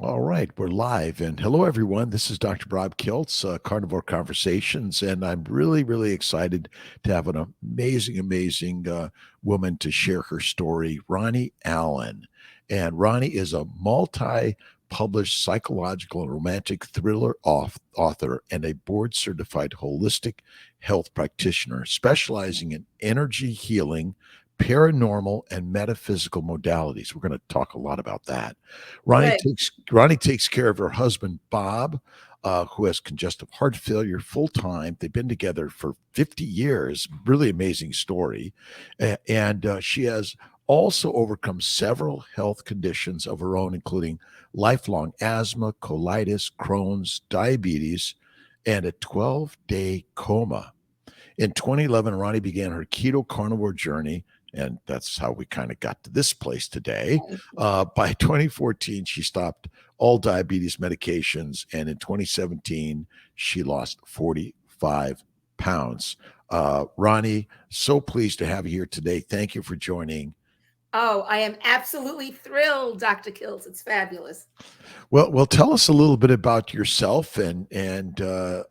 All right, we're live. And hello, everyone. This is Dr. Rob Kiltz, Carnivore Conversations. And I'm really, really excited to have an amazing woman to share her story, Ronnie Allen. And Ronnie is a multi published psychological and romantic thriller author and a board certified holistic health practitioner specializing in energy healing, paranormal, and metaphysical modalities. We're going to talk a lot about that. Good. Ronnie takes care of her husband Bob, who has congestive heart failure full time. They've been together for 50 years. Really amazing story, and she has also overcome several health conditions of her own, including lifelong asthma, colitis, Crohn's, diabetes, and a 12-day coma. In 2011, Ronnie began her keto carnivore journey, and that's how we kind of got to this place today. By 2014, she stopped all diabetes medications, and in 2017, she lost 45 pounds. Ronnie, so pleased to have you here today. Thank you for joining. Oh, I am absolutely thrilled, Dr. Kills. It's fabulous. Well, tell us a little bit about yourself and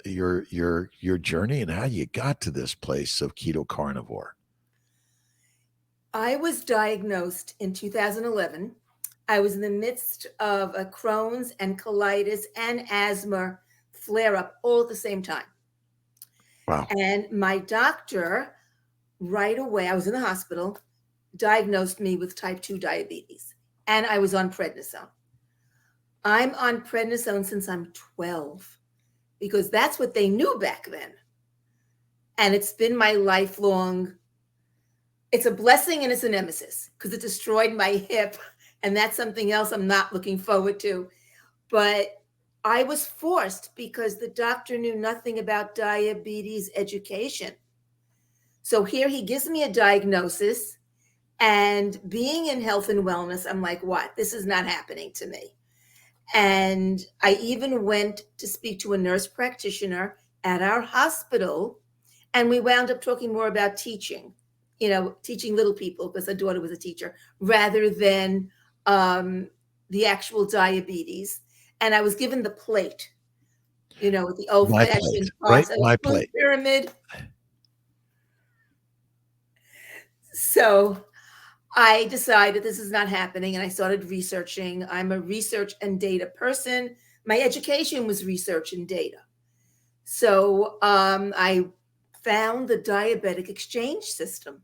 your journey and how you got to this place of keto carnivore. I was diagnosed in 2011. I was in the midst of a Crohn's and colitis and asthma flare up all at the same time. Wow. And my doctor, right away, I was in the hospital, diagnosed me with type 2 diabetes, and I was on prednisone. I'm on prednisone since I'm 12 because that's what they knew back then. And it's been my lifelong, it's a blessing and it's a nemesis because it destroyed my hip. And that's something else I'm not looking forward to. But I was forced because the doctor knew nothing about diabetes education. So here he gives me a diagnosis, and being in health and wellness, I'm like, what? This is not happening to me. And I even went to speak to a nurse practitioner at our hospital, and we wound up talking more about teaching, teaching little people, because her daughter was a teacher, rather than the actual diabetes. And I was given the plate, with the old-fashioned right? parts of My a food plate. pyramid. So I decided this is not happening, and I started researching. I'm a research and data person. My education was research and data. So I found the diabetic exchange system,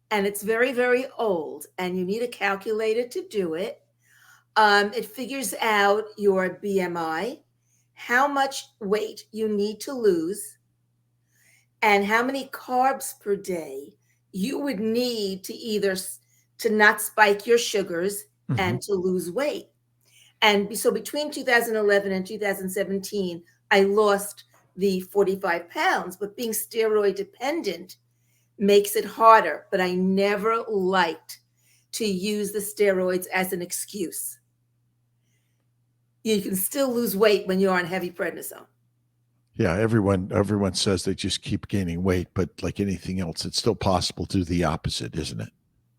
and it's very, very old, and you need a calculator to do it. It figures out your BMI, how much weight you need to lose, and how many carbs per day you would need to not spike your sugars and to lose weight. And so between 2011 and 2017, I lost the 45 pounds, but being steroid dependent makes it harder. But I never liked to use the steroids as an excuse. You can still lose weight when you're on heavy prednisone. Yeah, everyone says they just keep gaining weight, but like anything else, it's still possible to do the opposite, isn't it?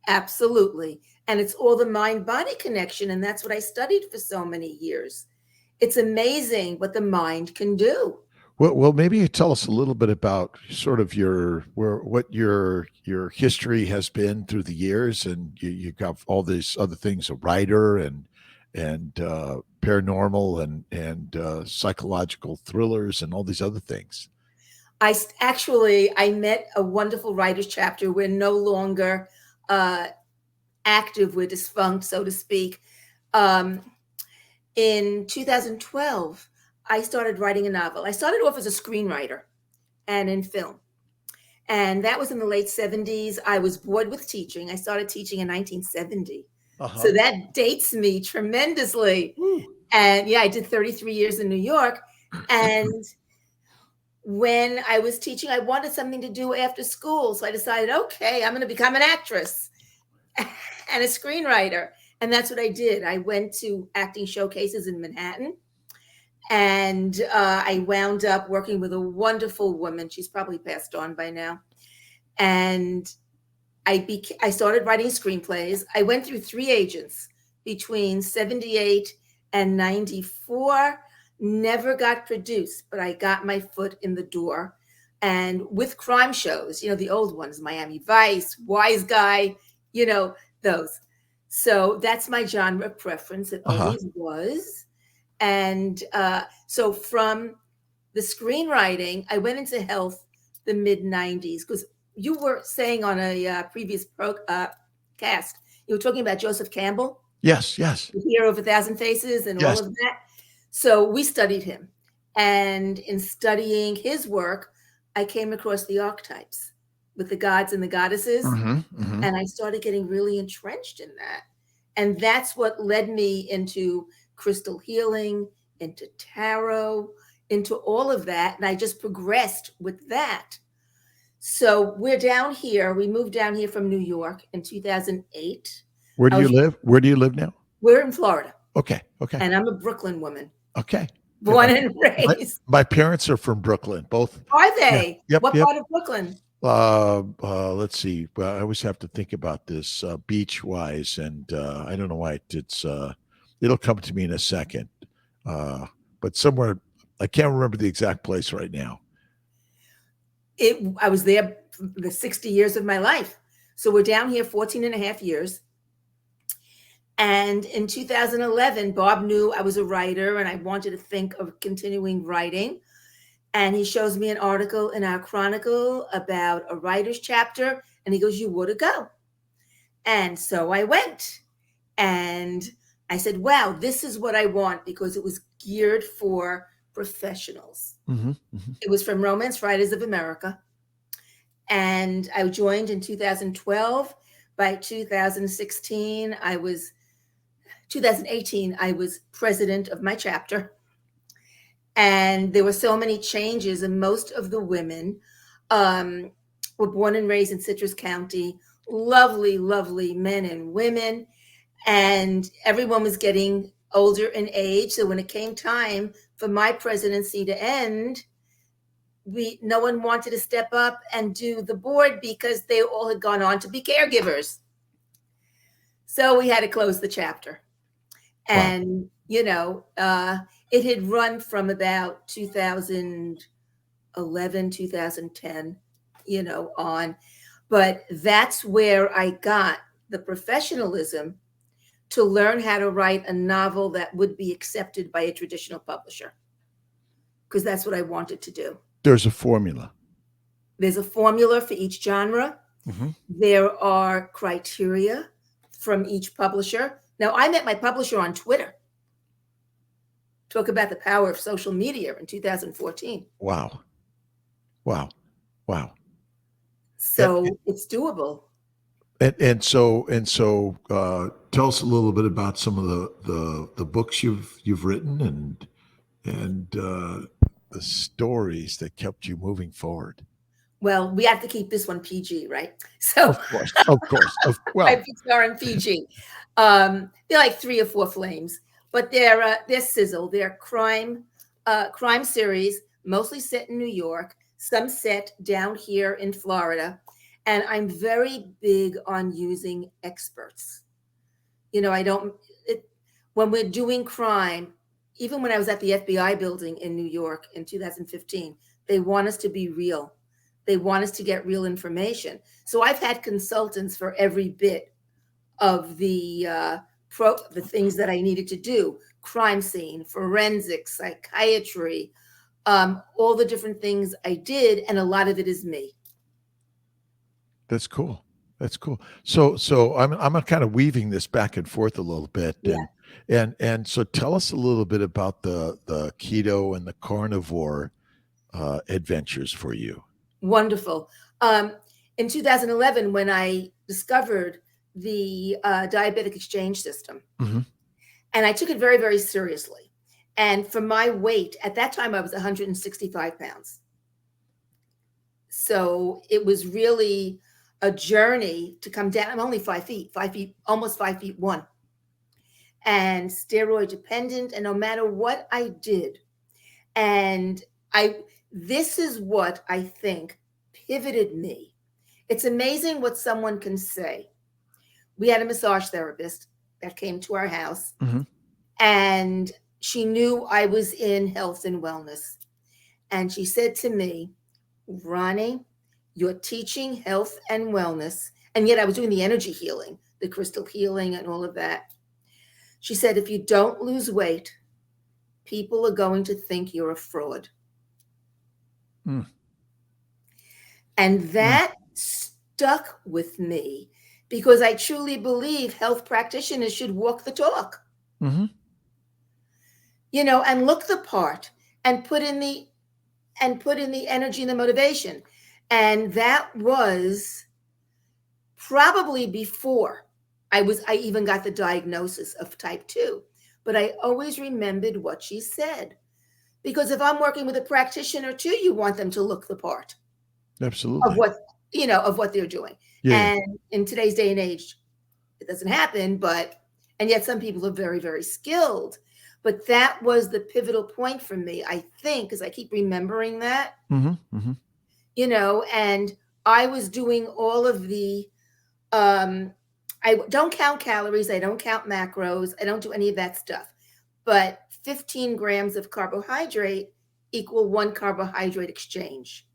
Absolutely. And it's all the mind-body connection. And that's what I studied for so many years. It's amazing what the mind can do. Well, maybe you tell us a little bit about sort of what your history has been through the years, and you got all these other things, a writer and paranormal and psychological thrillers and all these other things. I met a wonderful writer's chapter. We're no longer active, we're defunct, so to speak. In 2012, I started writing a novel. I started off as a screenwriter and in film. And that was in the late 70s. I was bored with teaching. I started teaching in 1970. So that dates me tremendously. And yeah, I did 33 years in New York. And when I was teaching, I wanted something to do after school. So I decided, okay, I'm going to become an actress and a screenwriter. And that's what I did. I went to acting showcases in Manhattan. And I wound up working with a wonderful woman. She's probably passed on by now. And I started writing screenplays. I went through 3 agents between 78 and 94 never got produced, but I got my foot in the door. And with crime shows, the old ones, Miami Vice, Wise Guy, those. So that's my genre preference. It always was. And so from the screenwriting, I went into health the mid 90s, because you were saying on a previous cast, you were talking about Joseph Campbell. Yes. The Hero of a Thousand Faces and Yes. all of that. So we studied him. And in studying his work, I came across the archetypes with the gods and the goddesses. And I started getting really entrenched in that. And that's what led me into crystal healing, into tarot, into all of that. And I just progressed with that. So we're down here. We moved down here from New York in 2008. Where do you live? Where do you live now? We're in Florida. Okay. And I'm a Brooklyn woman. Okay. Born and raised. My parents are from Brooklyn, both. Are they? Yeah. Yep. What part of Brooklyn? Let's see. Well, I always have to think about this beach wise, and I don't know why it'll come to me in a second. But somewhere, I can't remember the exact place right now. I was there for the 60 years of my life. So we're down here 14 and a half years. And in 2011, Bob knew I was a writer and I wanted to think of continuing writing. And he shows me an article in our Chronicle about a writer's chapter. And he goes, you ought to go. And so I went. And I said, wow, this is what I want, because it was geared for professionals. It was from Romance Writers of America. And I joined in 2012. By 2018, I was president of my chapter. And there were so many changes, and most of the women were born and raised in Citrus County, lovely, lovely men and women. And everyone was getting older in age. So when it came time for my presidency to end, no one wanted to step up and do the board because they all had gone on to be caregivers. So we had to close the chapter. And, it had run from about 2011, 2010, on. But that's where I got the professionalism to learn how to write a novel that would be accepted by a traditional publisher, because that's what I wanted to do. There's a formula. There's a formula for each genre. There are criteria from each publisher. Now, I met my publisher on Twitter. Talk about the power of social media in 2014. Wow. So it's doable. And so tell us a little bit about some of the books you've written and the stories that kept you moving forward. Well, we have to keep this one PG, right? So of course. Well, my books are in PG. They're like 3 or 4 flames, but they're sizzle. They're crime series, mostly set in New York, some set down here in Florida. And I'm very big on using experts. When we're doing crime, even when I was at the FBI building in New York in 2015, they want us to be real. They want us to get real information. So I've had consultants for every bit of the things that I needed to do: crime scene, forensics, psychiatry, all the different things I did, and a lot of it is me. That's cool. So I'm kind of weaving this back and forth a little bit, and so tell us a little bit about the keto and the carnivore adventures for you. Wonderful. In 2011, when I discovered the diabetic exchange system, and I took it very, very seriously. And for my weight, at that time, I was 165 pounds. So it was really a journey to come down. I'm only 5 feet, almost 5'1", and steroid dependent. And no matter what I did, and this is what I think pivoted me. It's amazing what someone can say. We had a massage therapist that came to our house. And she knew I was in health and wellness. And she said to me, Ronnie, you're teaching health and wellness. And yet I was doing the energy healing, the crystal healing and all of that. She said, if you don't lose weight, people are going to think you're a fraud. Mm. And that stuck with me because I truly believe health practitioners should walk the talk, Mm-hmm. and look the part and put in the energy and the motivation. And that was probably before I even got the diagnosis of type 2. But I always remembered what she said. Because if I'm working with a practitioner too, you want them to look the part of Absolutely. what they're doing. Yeah. And in today's day and age, it doesn't happen, and yet some people are very, very skilled. But that was the pivotal point for me, I think, because I keep remembering that, Mm-hmm. Mm-hmm. And I was doing all of the, I don't count calories, I don't count macros, I don't do any of that stuff. But 15 grams of carbohydrate equal 1 carbohydrate exchange.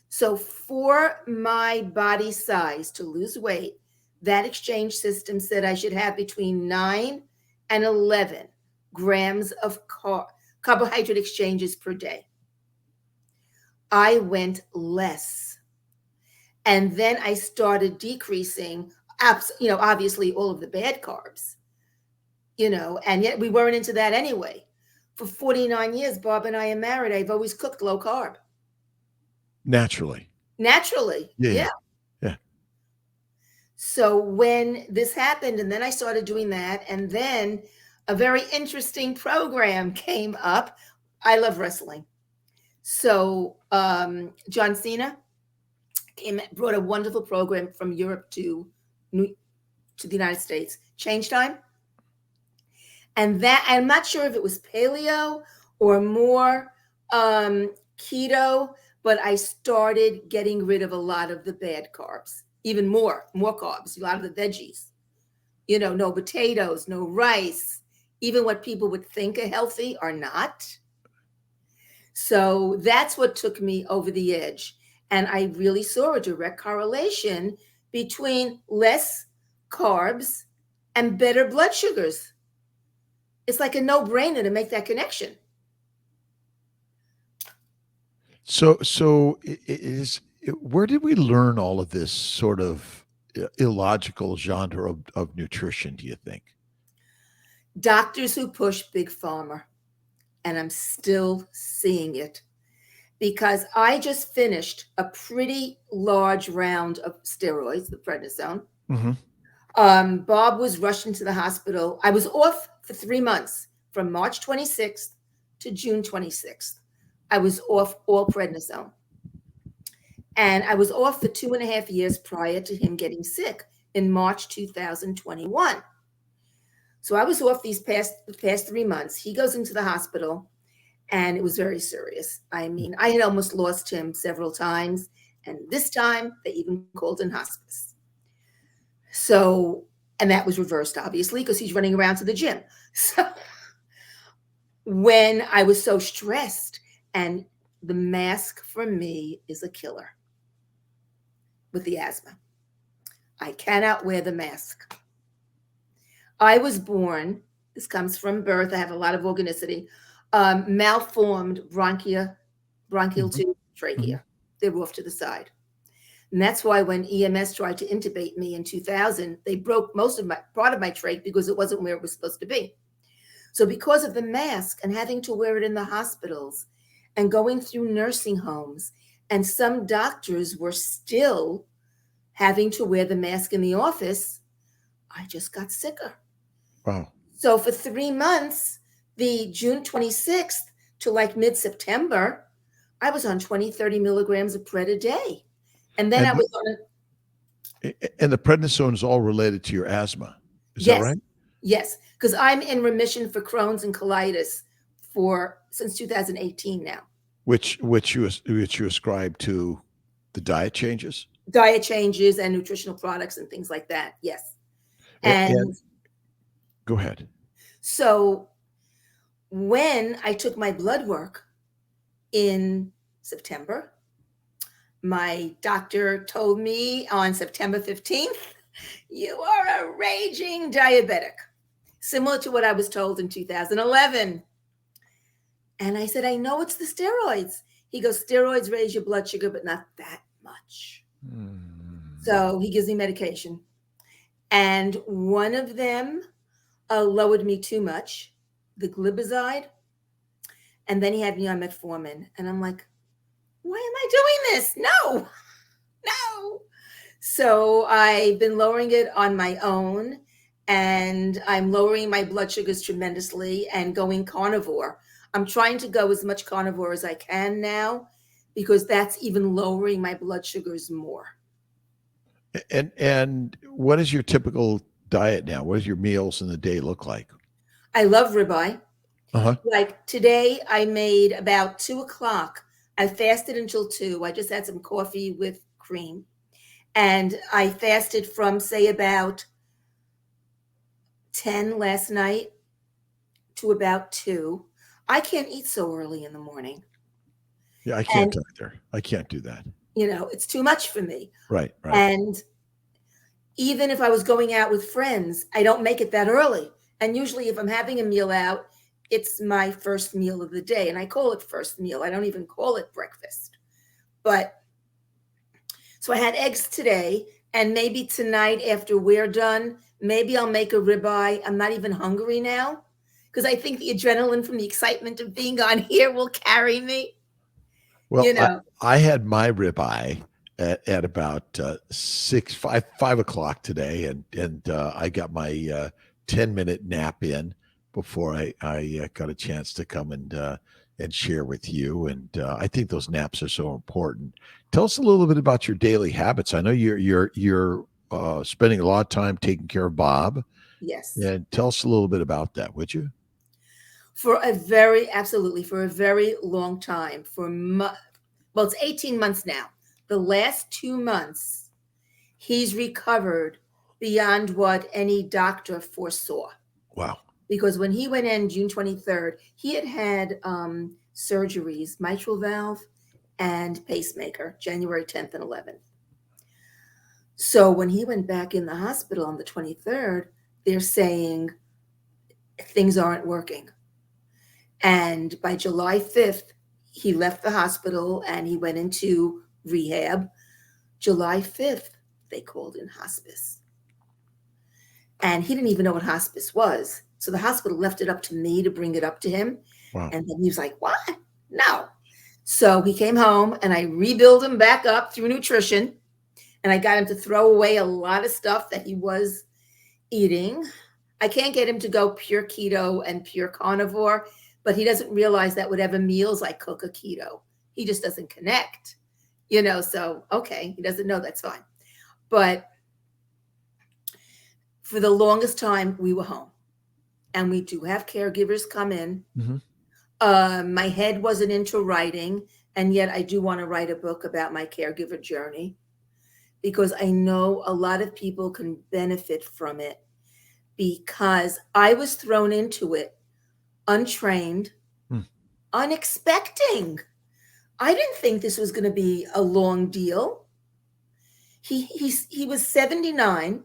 So for my body size to lose weight, that exchange system said I should have between 9 and 11 grams of carbohydrate exchanges per day. I went less. And then I started decreasing, obviously all of the bad carbs, and yet we weren't into that anyway. For 49 years, Bob and I are married. I've always cooked low carb. Naturally. Yeah. Yeah. So when this happened, and then I started doing that, and then a very interesting program came up. I love wrestling. So John Cena brought a wonderful program from Europe to the United States, Change Time. And that, I'm not sure if it was paleo or more keto, but I started getting rid of a lot of the bad carbs, even more carbs, a lot of the veggies, no potatoes, no rice, even what people would think are healthy are not. So that's what took me over the edge. And I really saw a direct correlation between less carbs and better blood sugars. It's like a no-brainer to make that connection. So where did we learn all of this sort of illogical genre of nutrition, do you think? Doctors who push big pharma, and I'm still seeing it because I just finished a pretty large round of steroids, the prednisone. Mm-hmm. Bob was rushed into the hospital. I was off for 3 months from March 26th to June 26th. I was off all prednisone. And I was off for 2.5 years prior to him getting sick in March 2021. So I was off the past 3 months. He goes into the hospital and it was very serious. I mean, I had almost lost him several times. And this time they even called in hospice. So, and that was reversed, obviously, because he's running around to the gym. So when I was so stressed, and the mask for me is a killer with the asthma. I cannot wear the mask. I was born, this comes from birth, I have a lot of organicity, malformed bronchial tube, trachea. They're off to the side. And that's why when EMS tried to intubate me in 2000, they broke part of my trach because it wasn't where it was supposed to be. So because of the mask and having to wear it in the hospitals and going through nursing homes, and some doctors were still having to wear the mask in the office, I just got sicker. Wow. So for 3 months, the June 26th to like mid-September, I was on 20, 30 milligrams of Pred a day. And then I was on and the prednisone is all related to your asthma. Is that right? Yes, because I'm in remission for Crohn's and colitis since 2018 now. Which you ascribe to the diet changes? Diet changes and nutritional products and things like that. Yes. And go ahead. So when I took my blood work in September, my doctor told me on September 15th, you are a raging diabetic, similar to what I was told in 2011. And I said, I know it's the steroids. He goes, steroids raise your blood sugar, but not that much. So he gives me medication. And one of them lowered me too much, the glibazide. And then he had me on metformin. And I'm like, why am I doing this? No, no. So I've been lowering it on my own, and I'm lowering my blood sugars tremendously and going carnivore. I'm trying to go as much carnivore as I can now, because that's even lowering my blood sugars more. And what is your typical diet now? What does your meals in the day look like? I love ribeye. Uh-huh. Like today, I made about 2:00. I fasted until 2. I just had some coffee with cream. And I fasted from, say, about 10 last night to about 2. I can't eat so early in the morning. Yeah, I can't either. I can't do that. It's too much for me. Right. And even if I was going out with friends, I don't make it that early. And usually if I'm having a meal out, it's my first meal of the day. And I call it first meal. I don't even call it breakfast. But so I had eggs today, and maybe tonight after we're done, maybe I'll make a ribeye. I'm not even hungry now, because I think the adrenaline from the excitement of being on here will carry me. Well, I had my ribeye at about 5 o'clock today, and I got my 10-minute nap in before I got a chance to come and share with you. And I think those naps are so important. Tell us a little bit about your daily habits. I know you're spending a lot of time taking care of Bob. Yes. And tell us a little bit about that, would you? For a very long time, it's 18 months now. The last 2 months, he's recovered beyond what any doctor foresaw. Wow. Because when he went in June 23rd, he had surgeries, mitral valve and pacemaker, January 10th and 11th. So when he went back in the hospital on the 23rd, they're saying things aren't working. And by July 5th, he left the hospital and he went into rehab. July 5th, they called in hospice. And he didn't even know what hospice was. So the hospital left it up to me to bring it up to him. Wow. And then he was like, what? No. So he came home and I rebuilt him back up through nutrition. And I got him to throw away a lot of stuff that he was eating. I can't get him to go pure keto and pure carnivore, but he doesn't realize that whatever meals I cook are keto. He just doesn't connect, so, okay, he doesn't know, that's fine. But for the longest time, we were home. And we do have caregivers come in. Mm-hmm. My head wasn't into writing, and yet I do want to write a book about my caregiver journey, because I know a lot of people can benefit from it, because I was thrown into it untrained, unexpecting. I didn't think this was going to be a long deal. He was 79,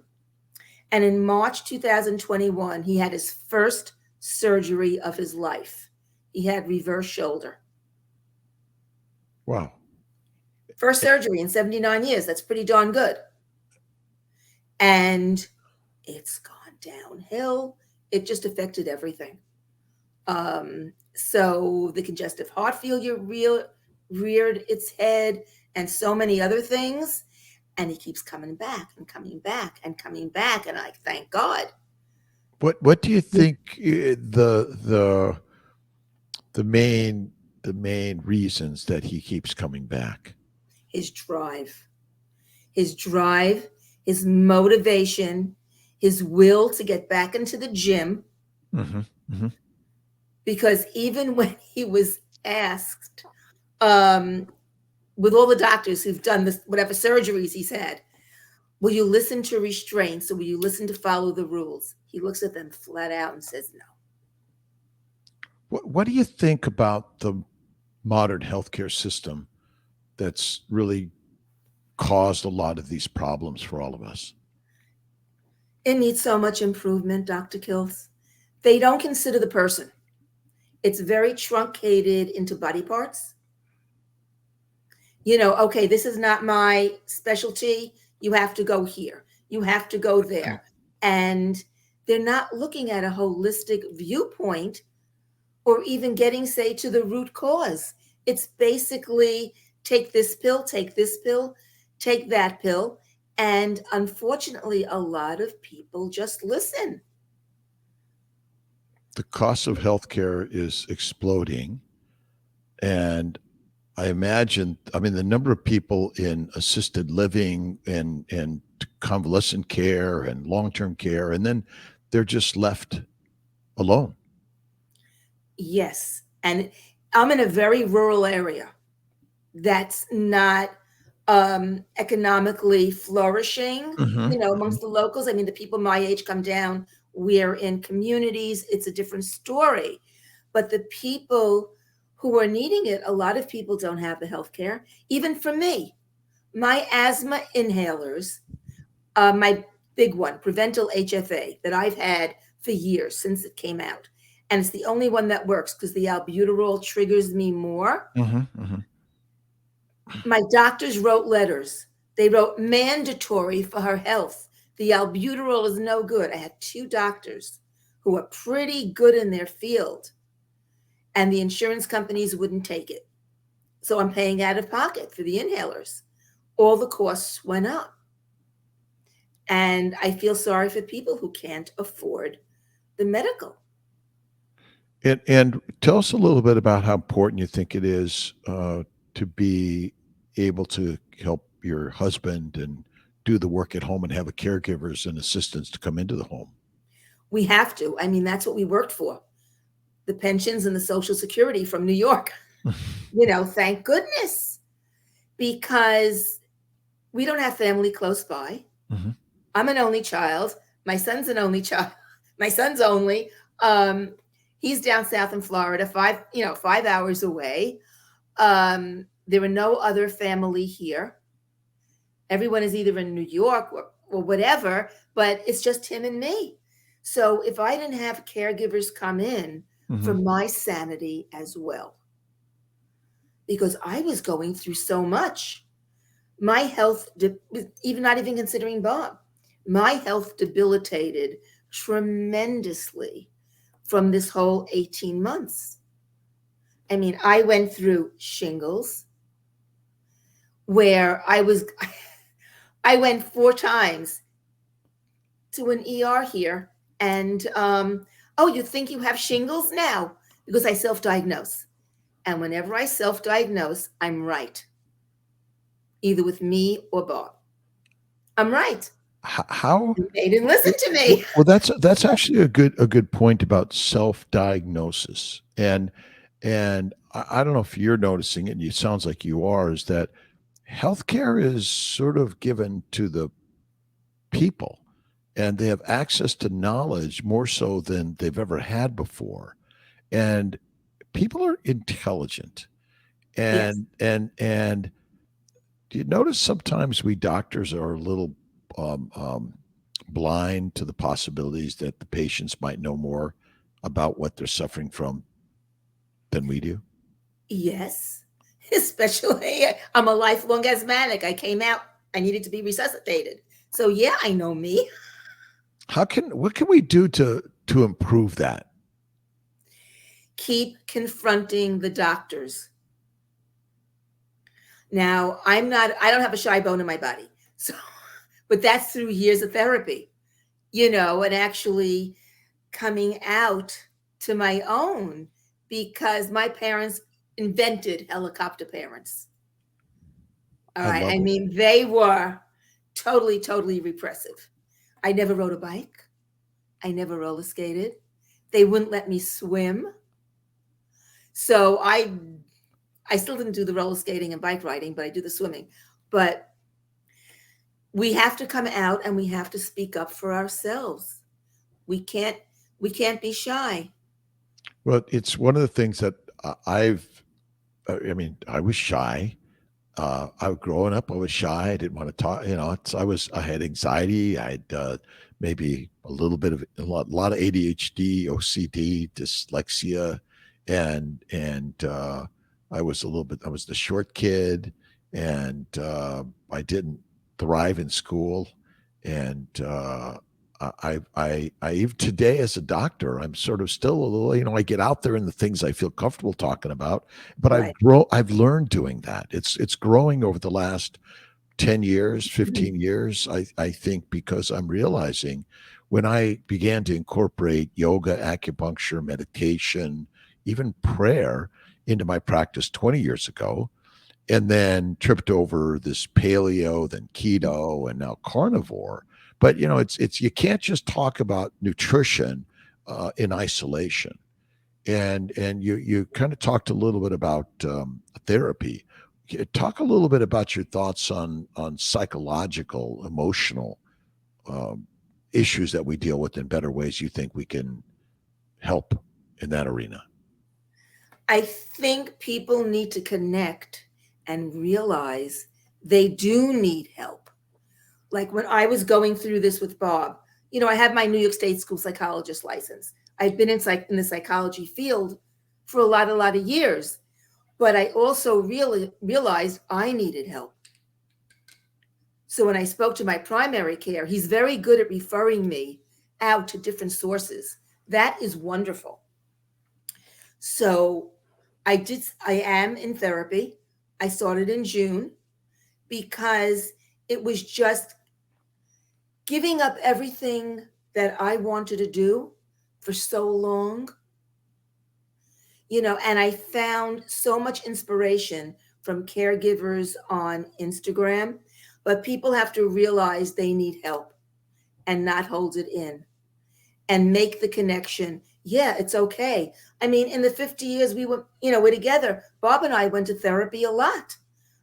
and in March 2021, he had his first surgery of his life. He had reverse shoulder. Wow. First surgery in 79 years. That's pretty darn good. And it's gone downhill. It just affected everything. So the congestive heart failure reared its head, and so many other things. And he keeps coming back and coming back and coming back. And I thank God. What do you think the main reasons that he keeps coming back? His drive, his motivation, his will to get back into the gym. Mm-hmm. Mm-hmm. Because even when he was asked, with all the doctors who've done this, whatever surgeries he's had, will you listen to restraints, or will you listen to follow the rules? He looks at them flat out and says no. What do you think about the modern healthcare system that's really caused a lot of these problems for all of us? It needs so much improvement, Dr. Kills. They don't consider the person. It's very truncated into body parts. Okay, this is not my specialty. You have to go here. You have to go there. And they're not looking at a holistic viewpoint or even getting, say, to the root cause. It's basically take this pill, take that pill. And unfortunately, a lot of people just listen. The cost of healthcare is exploding. And I imagine, the number of people in assisted living and convalescent care and long-term care, and then they're just left alone. Yes. And I'm in a very rural area that's not economically flourishing, amongst the locals. I mean, the people my age come down, we're in communities, it's a different story. But the people who are needing it, a lot of people don't have the health care. Even for me, my asthma inhalers, my big one, Preventil HFA, that I've had for years since it came out. And it's the only one that works because the albuterol triggers me more. My doctors wrote letters. They wrote mandatory for her health. The albuterol is no good. I had 2 doctors who are pretty good in their field, and the insurance companies wouldn't take it. So I'm paying out of pocket for the inhalers. All the costs went up. And I feel sorry for people who can't afford the medical. And tell us a little bit about how important you think it is to be able to help your husband and do the work at home and have a caregivers and assistants to come into the home. We have to. I mean, that's what we worked for. The pensions and the Social Security from New York. Thank goodness. Because we don't have family close by. I'm an only child. My son's an only child. My son's only. He's down south in Florida, 5 hours away. There are no other family here. Everyone is either in New York or whatever, but it's just him and me. So if I didn't have caregivers come in for my sanity as well, because I was going through so much, my health, even not even considering Bob, my health debilitated tremendously from this whole 18 months. I mean, I went through shingles where I went 4 times to an ER here. And, you think you have shingles now? Because I self-diagnose. And whenever I self-diagnose, I'm right. Either with me or Bob. I'm right. How they didn't listen to me? Well, that's actually a good point about self-diagnosis. And I don't know if you're noticing it, and it sounds like you are, is that healthcare is sort of given to the people, and they have access to knowledge more so than they've ever had before. And people are intelligent. And Yes. and do you notice sometimes we doctors are a little blind to the possibilities that the patients might know more about what they're suffering from than we do? Yes. Especially, I'm a lifelong asthmatic. I came out, I needed to be resuscitated. So yeah, I know me. What can we do to improve that? Keep confronting the doctors. Now, I don't have a shy bone in my body. So, but that's through years of therapy, and actually coming out to my own, because my parents invented helicopter parents. All right. I mean, they were totally repressive. I never rode a bike. I never roller skated. They wouldn't let me swim. So I still didn't do the roller skating and bike riding, but I do the swimming. But we have to come out and we have to speak up for ourselves. We can't be shy. Well, it's one of the things that I mean, I was shy. Growing up, I was shy. I didn't want to talk. I had anxiety. I had maybe a little bit of a lot of ADHD, OCD, dyslexia, and I was a little bit. I was the short kid, and I didn't thrive in school, and I even today as a doctor, I'm sort of still a little. I get out there in the things I feel comfortable talking about, but Right. I've learned doing that. It's growing over the last 10 years, Mhm. 15 years, I think, because I'm realizing when I began to incorporate yoga, acupuncture, meditation, even prayer into my practice 20 years ago, and then tripped over this paleo, then keto, and now carnivore. But it's you can't just talk about nutrition in isolation. And you kind of talked a little bit about therapy. Talk a little bit about your thoughts on psychological, emotional um, issues that we deal with in better ways. You think we can help in that arena? I think people need to connect and realize they do need help. Like when I was going through this with Bob, I have my New York State school psychologist license. I've been in the psychology field for a lot of years, but I also really realized I needed help. So when I spoke to my primary care, he's very good at referring me out to different sources. That is wonderful. So I am in therapy. I started in June because it was just giving up everything that I wanted to do for so long, and I found so much inspiration from caregivers on Instagram, but people have to realize they need help and not hold it in and make the connection. Yeah, it's okay. I mean, in the 50 years we're together, Bob and I went to therapy a lot.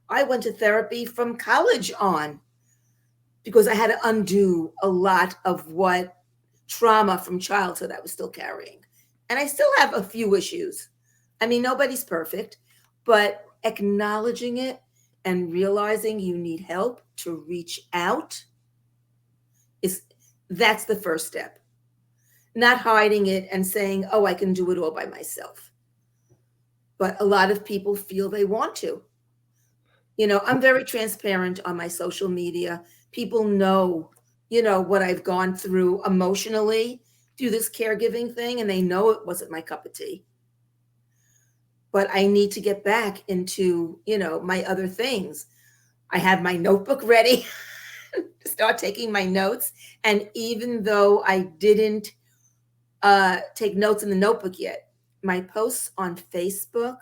I went to therapy from college on because I had to undo a lot of what trauma from childhood I was still carrying. And I still have a few issues. I mean, nobody's perfect, but acknowledging it and realizing you need help to reach out is that's the first step. Not hiding it and saying, "Oh, I can do it all by myself." But a lot of people feel they want to. I'm very transparent on my social media. People know, what I've gone through emotionally through this caregiving thing, and they know it wasn't my cup of tea. But I need to get back into, my other things. I have my notebook ready to start taking my notes. And even though I didn't take notes in the notebook yet, my posts on Facebook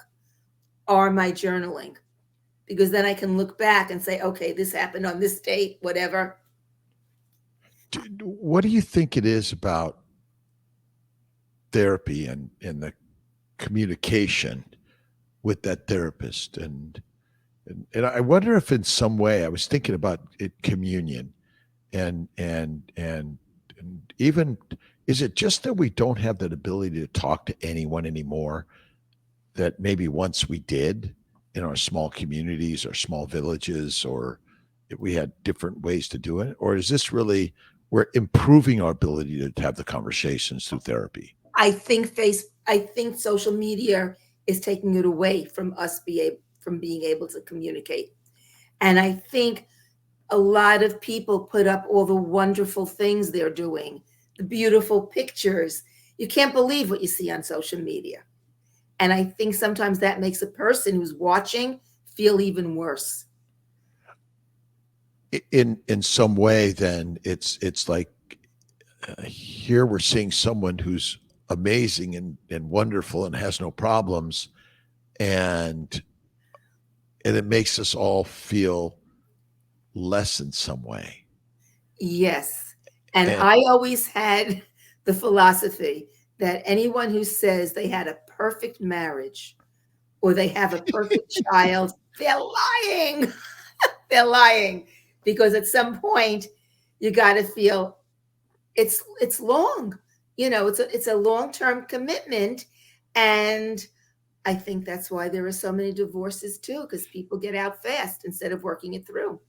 are my journaling because then I can look back and say, okay, this happened on this date, whatever. What do you think it is about therapy and the communication with that therapist? And I wonder if in some way I was thinking about it, communion and even is it just that we don't have that ability to talk to anyone anymore that maybe once we did in our small communities or small villages, or if we had different ways to do it? Or is this really we're improving our ability to have the conversations through therapy? I think social media is taking it away from us from being able to communicate. And I think a lot of people put up all the wonderful things they're doing, the beautiful pictures. You can't believe what you see on social media. And I think sometimes that makes a person who's watching feel even worse. In some way, then it's like here we're seeing someone who's amazing and wonderful and has no problems, and it makes us all feel less in some way. Yes. And And I always had the philosophy that anyone who says they had a perfect marriage or they have a perfect child, they're lying. They're lying because at some point you got to feel it's long. It's a long-term commitment And I think that's why there are so many divorces too, because people get out fast instead of working it through.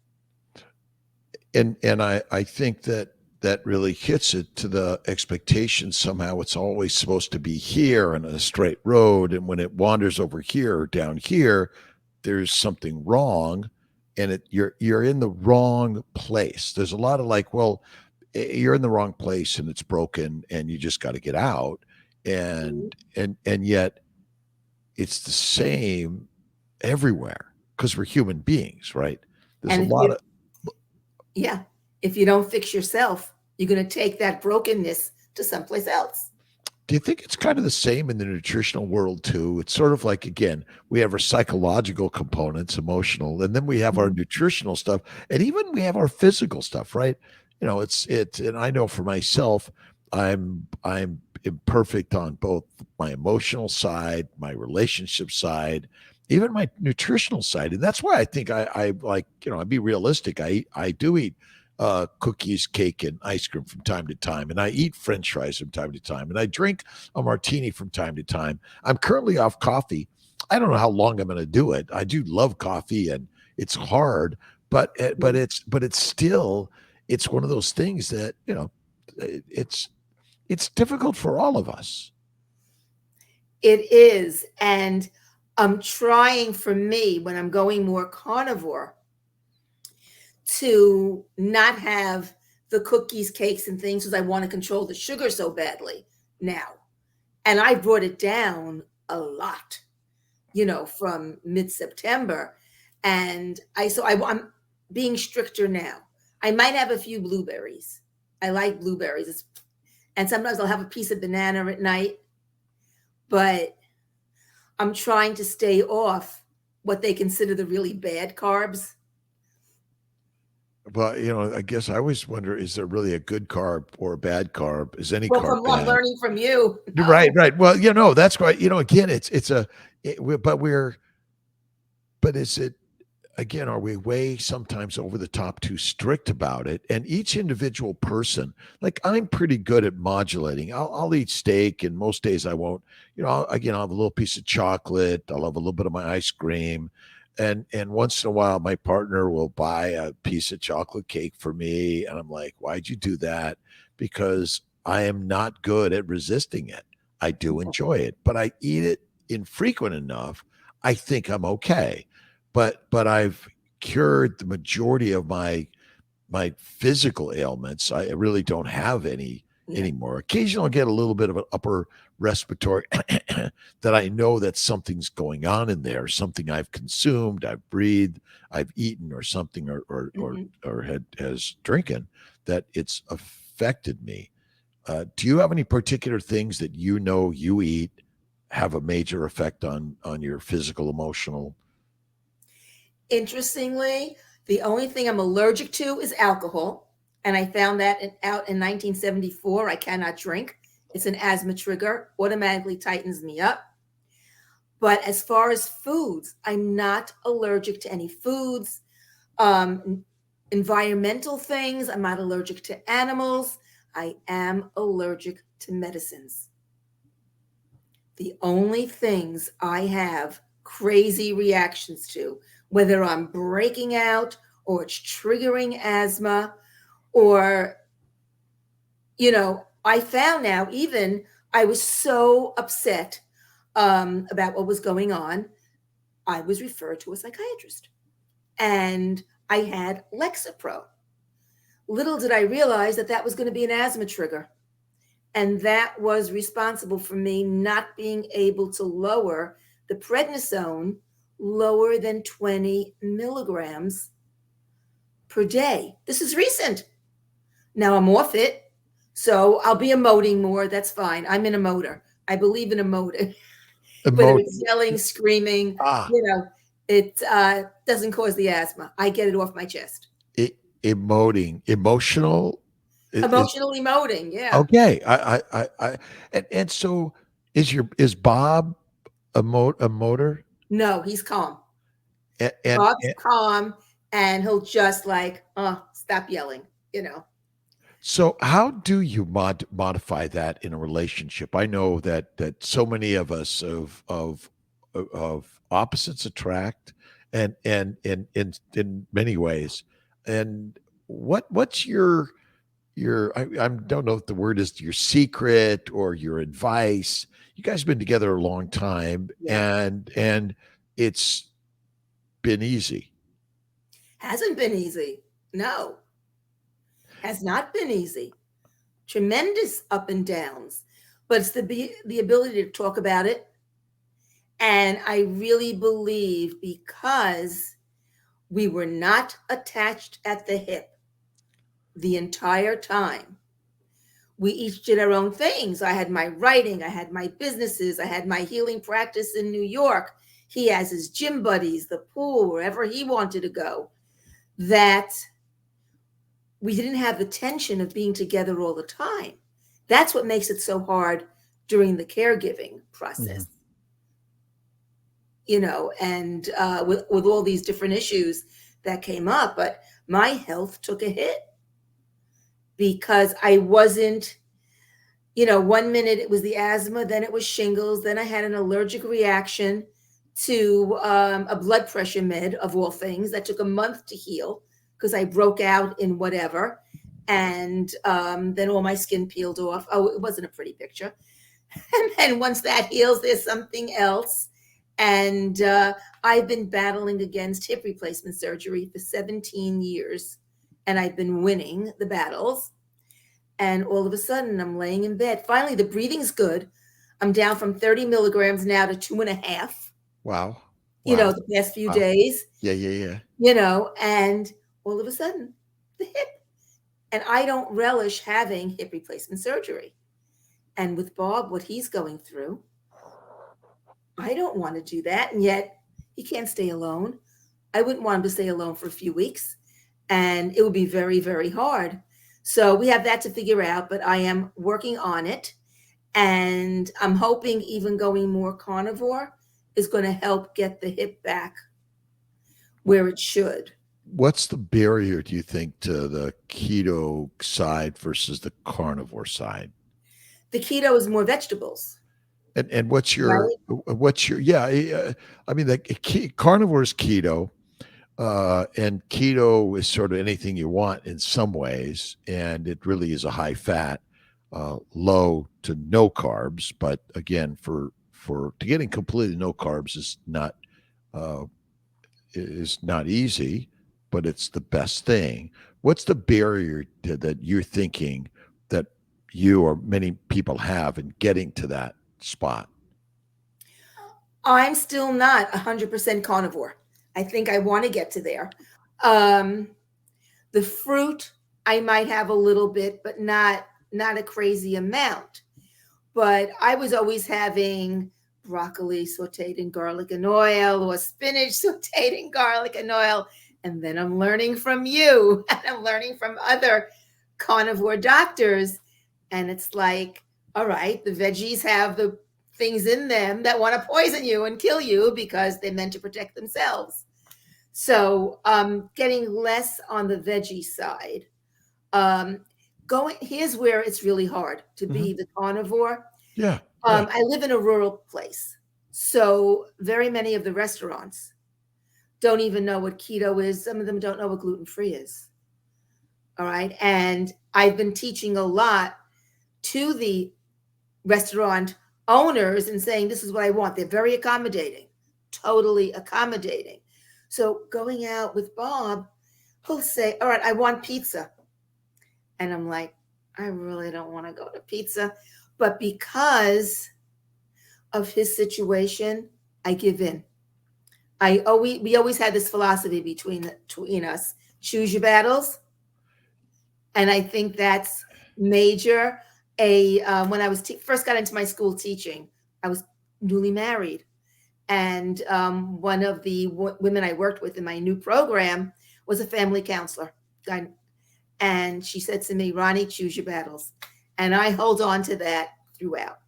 And I think that that really hits it to the expectation. Somehow it's always supposed to be here and a straight road, and when it wanders over here or down here, there's something wrong, and you're in the wrong place. There's a lot of like, well, you're in the wrong place and it's broken and you just got to get out, Mhm. and yet it's the same everywhere because we're human beings, right? There's a And if lot you, of yeah, if you don't fix yourself, you're going to take that brokenness to someplace else. Do you think it's kind of the same in the nutritional world too? It's sort of like, again, we have our psychological components, emotional, and then we have our Mhm. nutritional stuff, and even we have our physical stuff, right? And I know for myself, I'm imperfect on both my emotional side, my relationship side, even my nutritional side, and that's why I think I like, I'd be realistic. I do eat cookies, cake, and ice cream from time to time. And I eat French fries from time to time. And I drink a martini from time to time. I'm currently off coffee. I don't know how long I'm going to do it. I do love coffee, and it's hard, but it's still it's one of those things that it's difficult for all of us. It is. And I'm trying for me when I'm going more carnivore to not have the cookies, cakes, and things because I want to control the sugar so badly now. And I brought it down a lot, from mid-September. And I'm being stricter now. I might have a few blueberries. I like blueberries. And sometimes I'll have a piece of banana at night, but I'm trying to stay off what they consider the really bad carbs. But I guess I always wonder: is there really a good carb or a bad carb? Is any Well, carb from what I'm bad? learning from you, Right, no. right. Well, that's why. Again, but is it again, are we way sometimes over the top too strict about it? And each individual person, like I'm pretty good at modulating. I'll eat steak, and most days I won't. I'll have a little piece of chocolate. I'll have a little bit of my ice cream, and once in a while, my partner will buy a piece of chocolate cake for me, and I'm like, "Why'd you do that?" Because I am not good at resisting it. I do enjoy it, but I eat it infrequent enough. I think I'm okay, but I've cured the majority of my physical ailments. I really don't have any Yeah. anymore. Occasionally, I'll get a little bit of an upper respiratory that I know that something's going on in there, something I've consumed, I've breathed, I've eaten, or something, Mhm. or has drinking that it's affected me. Do you have any particular things that you eat have a major effect on your physical, emotional? Interestingly, the only thing I'm allergic to is alcohol. And I found that out in 1974. I cannot drink. It's an asthma trigger, automatically tightens me up. But as far as foods, I'm not allergic to any foods. Um, Environmental things, I'm not allergic to animals. I am allergic to medicines. The only things I have crazy reactions to, whether I'm breaking out or it's triggering asthma, or, I found now even I was so upset about what was going on. I was referred to a psychiatrist and I had Lexapro. Little did I realize that that was going to be an asthma trigger. And that was responsible for me not being able to lower the prednisone lower than 20 milligrams per day. This is recent. Now I'm off it. So I'll be emoting more. That's fine. I'm in a motor. I believe in a motor, whether Emo- it's yelling, screaming, ah, it doesn't cause the asthma. I get it off my chest. emoting, emotional is Emotional emoting. Yeah. okay. And so is Bob a motor? No, he's calm. And Bob's calm and he'll just like, stop yelling, you know. So how do you modify that in a relationship? I know that so many of us of opposites attract, and in many ways. And what's your I don't know if the word is your secret or your advice. You guys have been together a long time, Yeah. and it's been easy. Hasn't been easy. No, has not been easy. Tremendous up and downs, but it's the ability to talk about it. And I really believe because we were not attached at the hip the entire time. We each did our own things. I had my writing, I had my businesses, I had my healing practice in New York. He has his gym buddies, the pool, wherever he wanted to go. That we didn't have the tension of being together all the time. That's what makes it so hard during the caregiving process, Mhm. and with all these different issues that came up. But my health took a hit because I wasn't, 1 minute it was the asthma, then it was shingles, then I had an allergic reaction to a blood pressure med, of all things, that took a month to heal because I broke out in whatever. And then all my skin peeled off. Oh, it wasn't a pretty picture. And then once that heals, there's something else. And I've been battling against hip replacement surgery for 17 years, and I've been winning the battles. And all of a sudden, I'm laying in bed. Finally, the breathing's good. I'm down from 30 milligrams now to 2.5, Wow. Wow. the past few Wow. days, Yeah, yeah, yeah. and all of a sudden, the hip. And I don't relish having hip replacement surgery. And with Bob, what he's going through, I don't want to do that. And yet he can't stay alone. I wouldn't want him to stay alone for a few weeks. And it would be very, very hard. So we have that to figure out, but I am working on it. And I'm hoping even going more carnivore is going to help get the hip back where it should. What's the barrier, do you think, to the keto side versus the carnivore side? The keto is more vegetables, And right? what's your yeah? I mean, carnivore is keto, and keto is sort of anything you want in some ways, and it really is a high fat, low to no carbs. But again, for to getting completely no carbs uh, is not easy, but it's the best thing. What's the barrier that you're thinking that you or many people have in getting to that spot? I'm still not 100% carnivore. I think I want to get to there. Um, the fruit I might have a little bit, but not a crazy amount. But I was always having broccoli sauteed in garlic and oil, or spinach sauteed in garlic and oil. And then I'm learning from you and I'm learning from other carnivore doctors. And it's like, all right, the veggies have the things in them that want to poison you and kill you because they're meant to protect themselves. So getting less on the veggie side. Um, here's where it's really hard to Hmm. be the carnivore. Yeah, yeah. I live in a rural place, so very many of the restaurants don't even know what keto is. Some of them don't know what gluten-free is. All right. And I've been teaching a lot to the restaurant owners and saying, this is what I want. They're very accommodating, totally accommodating. So going out with Bob, he'll say, all right, I want pizza. And I'm like, I really don't want to go to pizza. But because of his situation, I give in. We always had this philosophy between us: choose your battles, and I think that's major. When I was first got into my school teaching, I was newly married, and one of the women I worked with in my new program was a family counselor, and she said to me, "Ronnie, choose your battles," and I hold on to that throughout.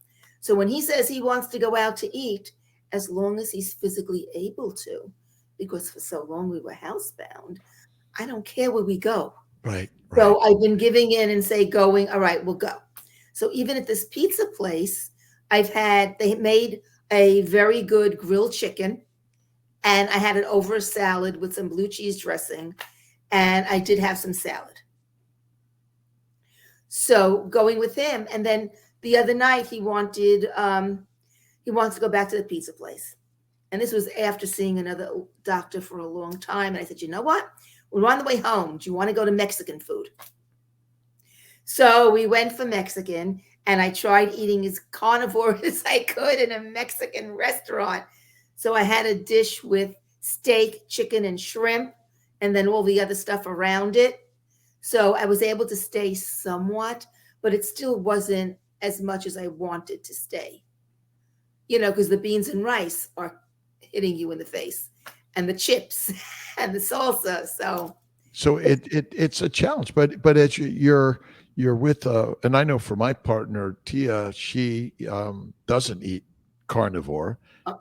So when he says he wants to go out to eat, as long as he's physically able to, because for so long we were housebound, I don't care where we go. Right. So Right. I've been giving in and say going, all right, we'll go. So even at this pizza place, they made a very good grilled chicken, and I had it over a salad with some blue cheese dressing, and I did have some salad. So going with him, and then the other night he wants to go back to the pizza place. And this was after seeing another doctor for a long time. And I said, you know what? We're on the way home. Do you want to go to Mexican food? So we went for Mexican, and I tried eating as carnivore as I could in a Mexican restaurant. So I had a dish with steak, chicken, and shrimp, and then all the other stuff around it. So I was able to stay somewhat, but it still wasn't as much as I wanted to stay, because the beans and rice are hitting you in the face, and the chips and the salsa. So it's a challenge, but as you're with and I know for my partner Tia, she doesn't eat carnivore, Uh,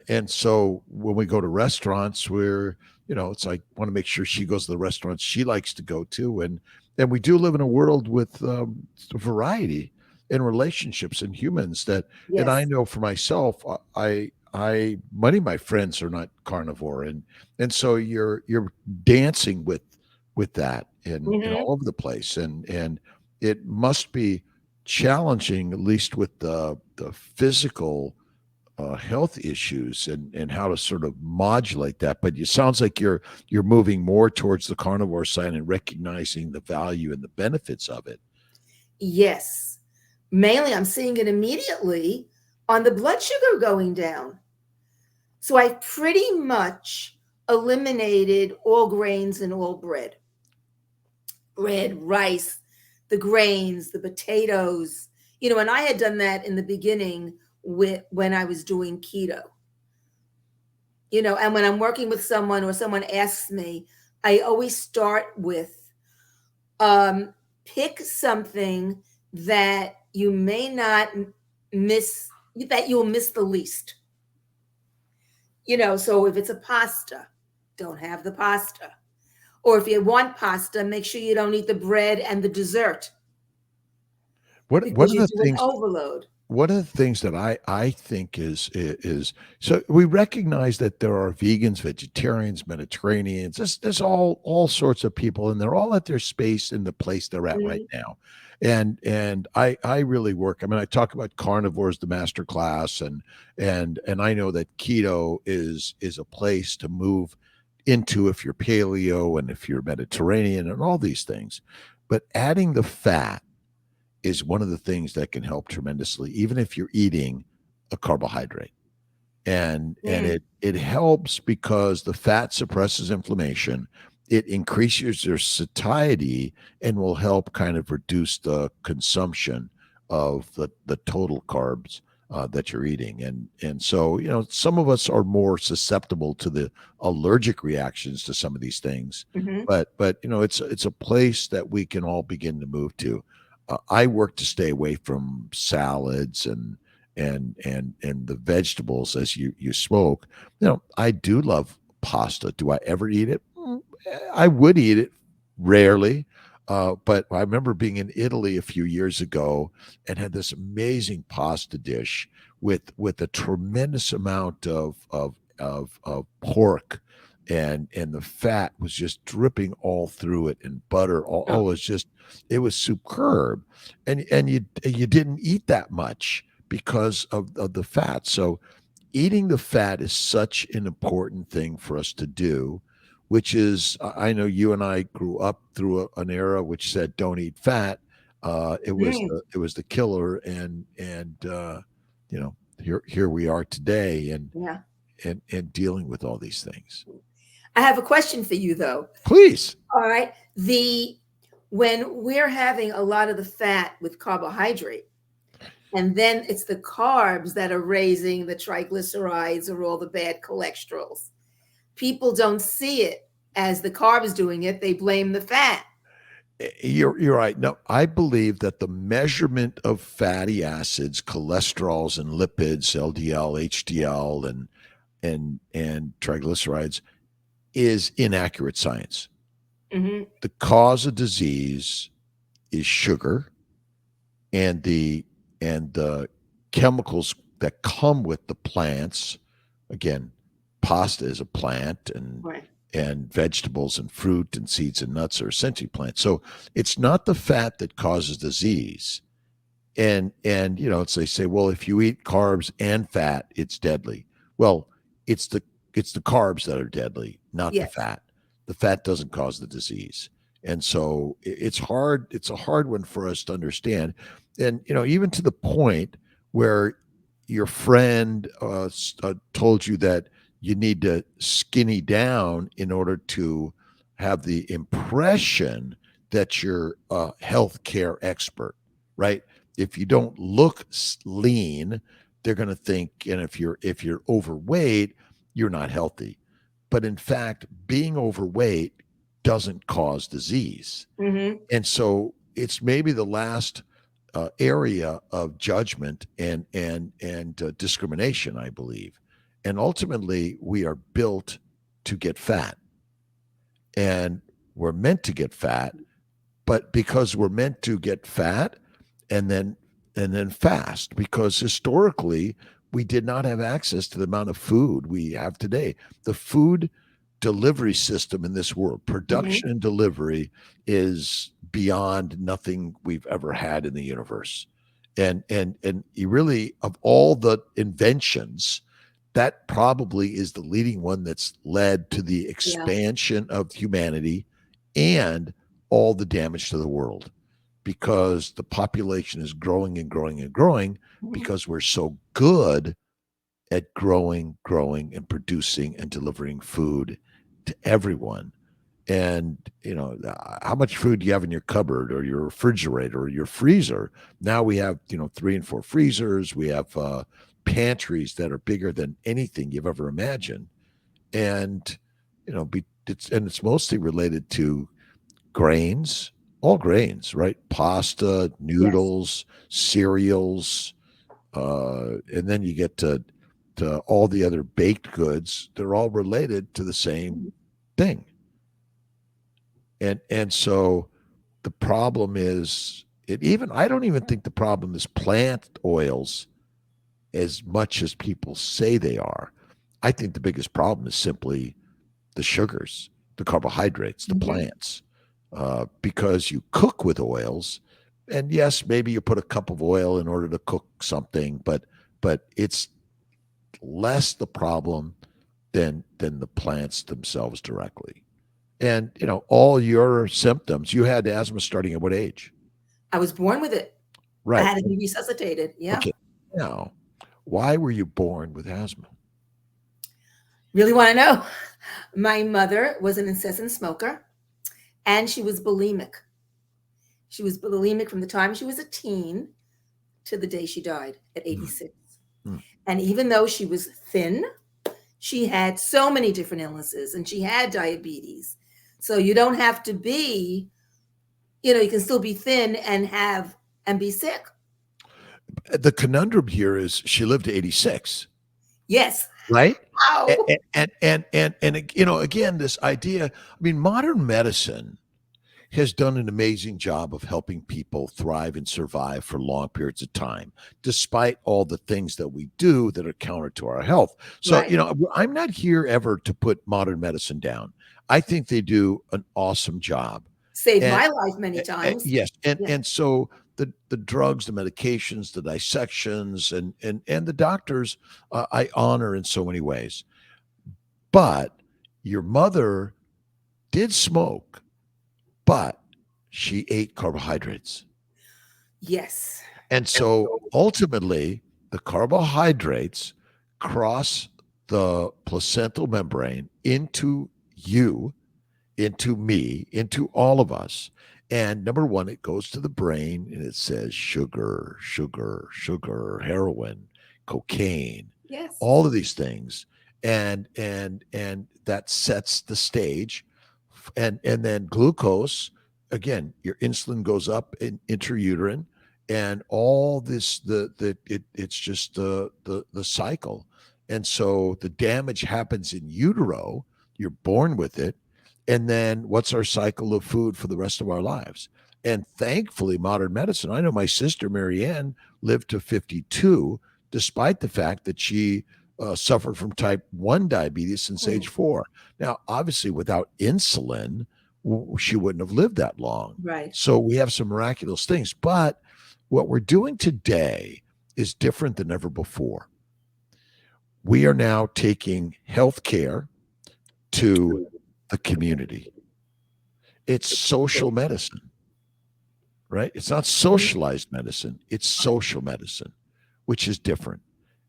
and so when we go to restaurants, it's like want to make sure she goes to the restaurants she likes to go to, and we do live in a world with variety in relationships and humans and I yes. know for myself, I many of my friends are not carnivore, and so you're dancing with that in Hmm. all over the place, and it must be challenging, at least with the physical health issues and how to sort of modulate that. But it sounds like you're moving more towards the carnivore side and recognizing the value and the benefits of it. Yes. Mainly, I'm seeing it immediately on the blood sugar going down. So I pretty much eliminated all grains and all bread, rice, the grains, the potatoes. And I had done that in the beginning when I was doing keto. And when I'm working with someone or someone asks me, I always start with um, pick something that you may not miss, that you'll miss the least. So if it's a pasta, don't have the pasta. Or if you want pasta, make sure you don't eat the bread and the dessert What because are you the do an things overload. One of the things that I think is so we recognize that there are vegans, vegetarians, Mediterraneans. There's all sorts of people, and they're all at their space in the place they're at right Mhm. now. And I really work. I mean, I talk about carnivores, the master class, and I know that keto is a place to move into if you're paleo and if you're Mediterranean and all these things. But adding the fat is one of the things that can help tremendously, even if you're eating a carbohydrate. And Mm. it helps because the fat suppresses inflammation. It increases your satiety and will help kind of reduce the consumption of the total carbs that you're eating. And so, some of us are more susceptible to the allergic reactions to some of these things. Mhm. But it's a place that we can all begin to move to. I work to stay away from salads and the vegetables as you spoke. I do love pasta. Do I ever eat it? I would eat it rarely. But I remember being in Italy a few years ago and had this amazing pasta dish with a tremendous amount of pork, and the fat was just dripping all through it, and butter. Oh, It was superb, and you didn't eat that much because of the fat. So eating the fat is such an important thing for us to do, which is, I know you and I grew up through an era which said don't eat fat. mm, It was the killer, and here we are today, yeah. and dealing with all these things. I have a question for you though. Please. All right. The When we're having a lot of the fat with carbohydrate, and then it's the carbs that are raising the triglycerides or all the bad cholesterols. People don't see it as the carbs doing it. They blame the fat. You're right. No, I believe that the measurement of fatty acids, cholesterols, and lipids, LDL, HDL, and triglycerides is inaccurate science. Hmm. The cause of disease is sugar and the chemicals that come with the plants. Again, pasta is a plant, Right. and vegetables and fruit and seeds and nuts are essentially plants. So it's not the fat that causes disease. And it's, they say, well, if you eat carbs and fat, it's deadly. Well, it's the carbs that are deadly, not the Yes. fat. The fat doesn't cause the disease. And so it's hard. It's a hard one for us to understand. And even to the point where your friend told you that you need to skinny down in order to have the impression that you're a healthcare expert, right? If you don't look lean, they're going to think, and if you're overweight, you're not healthy. But in fact, being overweight doesn't cause disease. Hmm. And so it's maybe the last area of judgment and discrimination, I believe. And ultimately, we are built to get fat, and we're meant to get fat. But because we're meant to get fat and then fast, because historically we did not have access to the amount of food we have today. The food delivery system in this world, Hmm. production and delivery, is beyond nothing we've ever had in the universe. And you really, of all the inventions, that probably is the leading one that's led to the Yeah. expansion of humanity and all the damage to the world, because the population is growing and growing and growing Hmm. because we're so good at growing and producing and delivering food to everyone. And how much food do you have in your cupboard or your refrigerator or your freezer? Now we have 3 and 4 freezers. We have pantries that are bigger than anything you've ever imagined. And it's mostly related to grains, all grains, right? Pasta, Yes. noodles, cereals, and then you get to all the other baked goods. They're all related to the same Mhm. thing. And so the problem is, I don't even think the problem is plant oils as much as people say they are. I think the biggest problem is simply the sugars, the carbohydrates, the Mhm. plants, because you cook with oils. And yes, maybe you put a cup of oil in order to cook something, but it's less the problem than the plants themselves directly. And all your symptoms, you had asthma starting at what age? I was born with it. I Right. had to be resuscitated. Yeah. Okay. Now, why were you born with asthma? Really want to know? My mother was an incessant smoker and she was bulimic. She was bulimic from the time she was a teen to the day she died at Hmm. 86. Hmm. And even though she was thin, she had so many different illnesses and she had diabetes. So you don't have to be, you can still be thin and be sick. The conundrum here is she lived to 86, Yes. right? And Ow. again, this idea, I mean, modern medicine has done an amazing job of helping people thrive and survive for long periods of time, despite all the things that we do that are counter to our health. So, Right. I'm not here ever to put modern medicine down. I think they do an awesome job. Saved And my life many times. yes, and Yeah. and so the drugs, the medications, the dissections, and the doctors, I honor in so many ways. But your mother did smoke, but she ate carbohydrates. Yes. And so ultimately, the carbohydrates cross the placental membrane into you, into me, into all of us. And number one, it goes to the brain and it says sugar, sugar, sugar, heroin, cocaine, Yes. all of these things. And that sets the stage. And then glucose, again, your insulin goes up in intrauterine, and all this it's just the cycle. And so the damage happens in utero, you're born with it, And then what's our cycle of food for the rest of our lives? And thankfully, modern medicine, I know my sister, Marianne, lived to 52, despite the fact that she suffered from type 1 diabetes since Mm, age 4. Now, obviously, without insulin, she wouldn't have lived that long. right. So we have some miraculous things. But what we're doing today is different than ever before. We are now taking healthcare to the community. It's social medicine, right? It's not Mhm. socialized medicine, it's social medicine, which is different.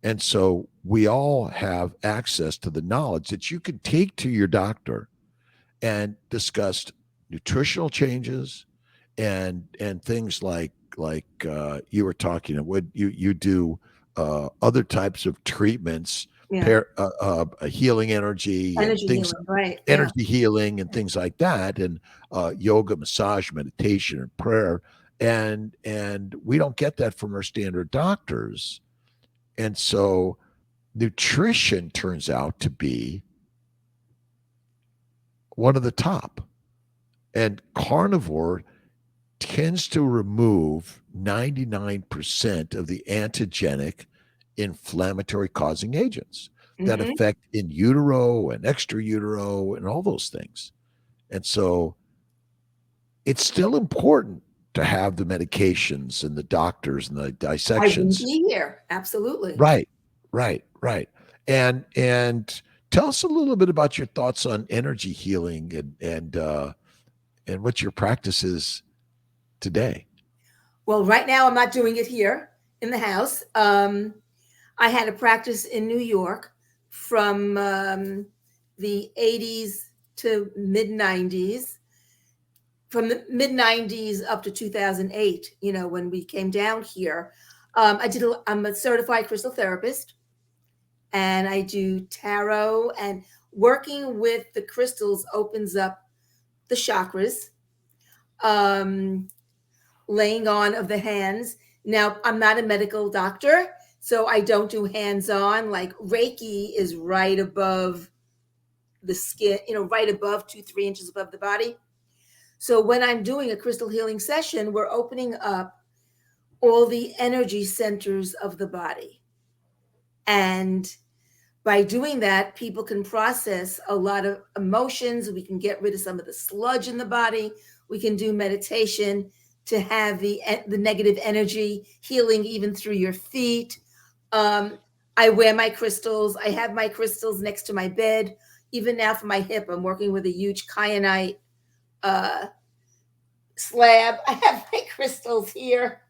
And so we all have access to the knowledge that you can take to your doctor and discuss nutritional changes and things like you were talking of what you do other types of treatments, Yeah. healing energy and Energy things, healing. Right. Yeah. energy healing and things like that, and yoga, massage, meditation, and prayer, and we don't get that from our standard doctors, and so nutrition turns out to be one of the top, and carnivore tends to remove 99% of the antigenic inflammatory causing agents that Hmm. affect in utero and extra utero and all those things. And so it's still important to have the medications and the doctors and the I wouldn't dissections. be here. Absolutely. Right, right. And tell us a little bit about your thoughts on energy healing and what your practice is today. Well, right now I'm not doing it here in the house. I had a practice in New York from the 80s to mid 90s, from the mid 90s up to 2008, when we came down here. I'm a certified crystal therapist, and I do tarot, and working with the crystals opens up the chakras, um, laying on of the hands. Now, I'm not a medical doctor, so I don't do hands on. Like Reiki is right above the skin, right above 2, 3 inches above the body. So when I'm doing a crystal healing session, we're opening up all the energy centers of the body. And by doing that, people can process a lot of emotions. We can get rid of some of the sludge in the body. We can do meditation to have the negative energy healing even through your feet. Um, I wear my crystals. I have my crystals next to my bed. Even now for my hip, I'm working with a huge kyanite uh, slab. I have my crystals here.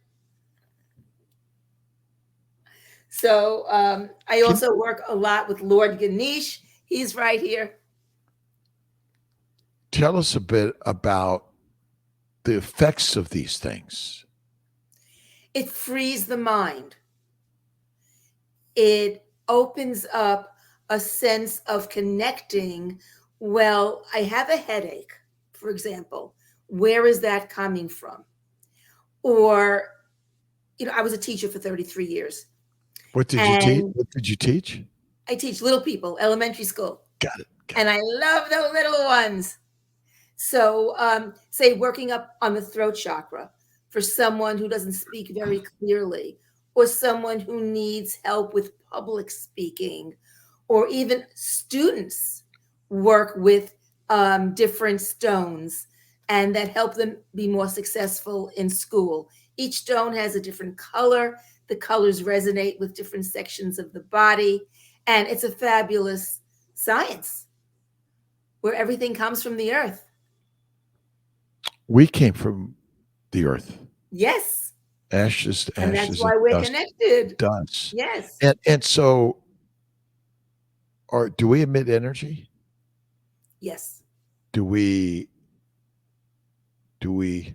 So I Can also work a lot with Lord Ganesh. He's right here. tell us a bit about the effects of these things. It frees the mind. It opens up a sense of connecting. Well, I have a headache, for example. Where is that coming from? Or, I was a teacher for 33 years, What did you teach? and What did you teach? I teach little people, elementary school, Got it. Got and it. I love the little ones. So, say working up on the throat chakra for someone who doesn't speak very clearly, or someone who needs help with public speaking, or even students work with different stones and that help them be more successful in school. Each stone has a different color. The colors resonate with different sections of the body. And it's a fabulous science where everything comes from the earth. We came from the earth, Yes. ashes to And that's ashes and why we're dust connected. to dust. Yes. And so, do we emit energy? Yes. Do we do we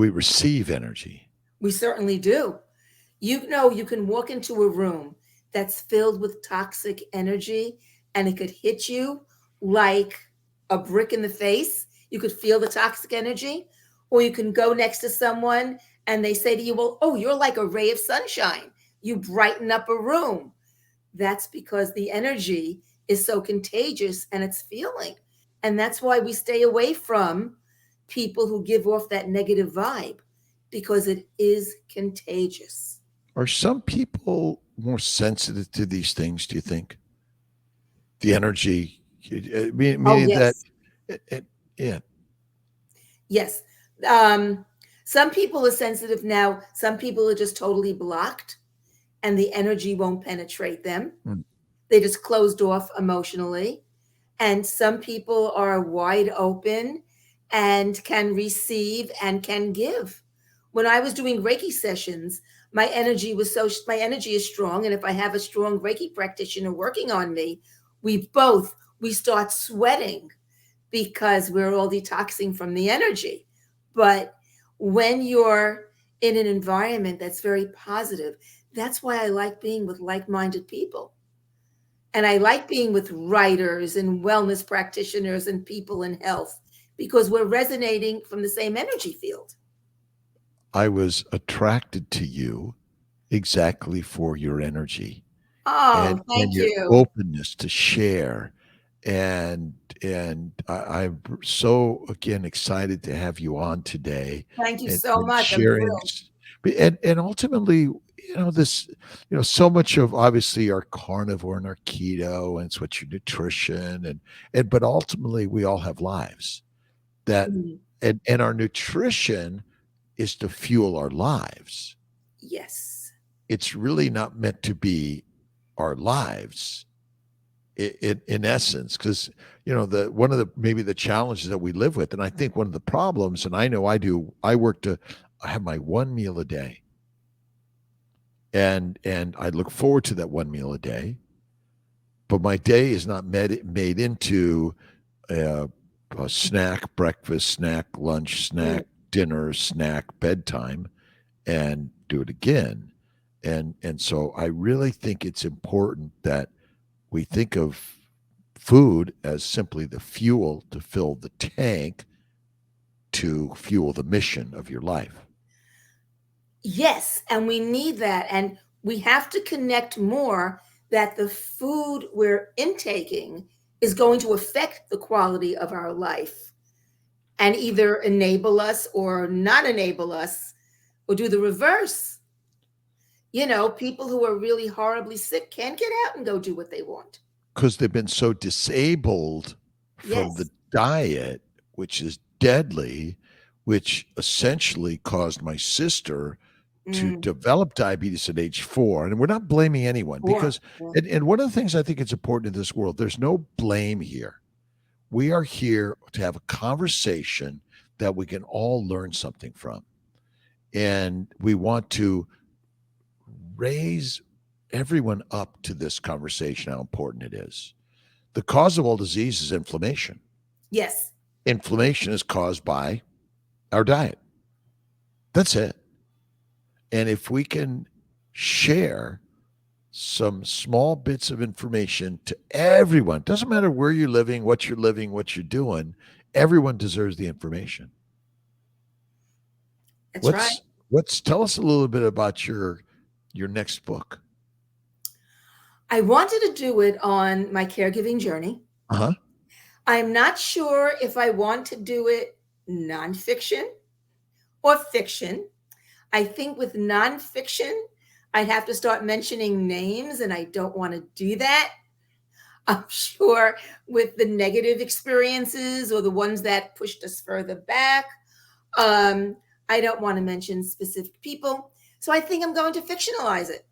receive energy? We certainly do. You can walk into a room that's filled with toxic energy and it could hit you like a brick in the face. You could feel the toxic energy, or you can go next to someone and they say to you, well, oh, you're like a ray of sunshine. You brighten up a room. That's because the energy is so contagious and it's feeling. And that's why we stay away from people who give off that negative vibe, because it is contagious. Are some people more sensitive to these things, do you think? The energy, Oh, meaning that, yes. yeah, Yes. Some people are sensitive now. Some people are just totally blocked and the energy won't penetrate them. mm, They just closed off emotionally. And some people are wide open and can receive and can give. When I was doing Reiki sessions, my energy is strong. And if I have a strong Reiki practitioner working on me, we start sweating because we're all detoxing from the energy. But when you're in an environment that's very positive, that's why I like being with like-minded people. And I like being with writers and wellness practitioners and people in health, because we're resonating from the same energy field. I was attracted to you exactly for your energy Oh, and thank your you. openness to share. I'm so again excited to have you on today Thank you so and much. I'm sharing thrilled. and ultimately, this, so much of obviously our carnivore and our keto, and it's what your nutrition and but ultimately we all have lives that Mm, and our nutrition is to fuel our lives. yes. It's really not meant to be our lives in essence, because the one of the maybe the challenges that we live with, and I think one of the problems, and I know I work to have my one meal a day, and I look forward to that one meal a day, but my day is not made into a snack, breakfast, snack, lunch, Mm, snack, dinner, snack, bedtime, and do it again. And so I really think it's important that we think of food as simply the fuel to fill the tank to fuel the mission of your life. yes. And we need that. And we have to connect more that the food we're intaking is going to affect the quality of our life and either enable us or not enable us or do the reverse. People who are really horribly sick can't get out and go do what they want. Because they've been so disabled from the Yes. diet, which is deadly, which essentially caused my sister to Mm, develop diabetes at age 4. And we're not blaming anyone sure. because, Yeah. and one of the things I think it's important in this world, there's no blame here. We are here to have a conversation that we can all learn something from. And we want to raise everyone up to this conversation, how important it is. The cause of all disease is inflammation. Yes. Inflammation is caused by our diet. That's it. And if we can share some small bits of information to everyone, doesn't matter where you're living, what you're doing, everyone deserves the information. That's right. What's tell us a little bit about your next book. I wanted to do it on my caregiving journey. Uh-huh. I'm not sure if I want to do it nonfiction or fiction. I think with nonfiction, I'd have to start mentioning names, and I don't want to do that. I'm sure with the negative experiences or the ones that pushed us further back, um, I don't want to mention specific people. So I think I'm going to fictionalize it.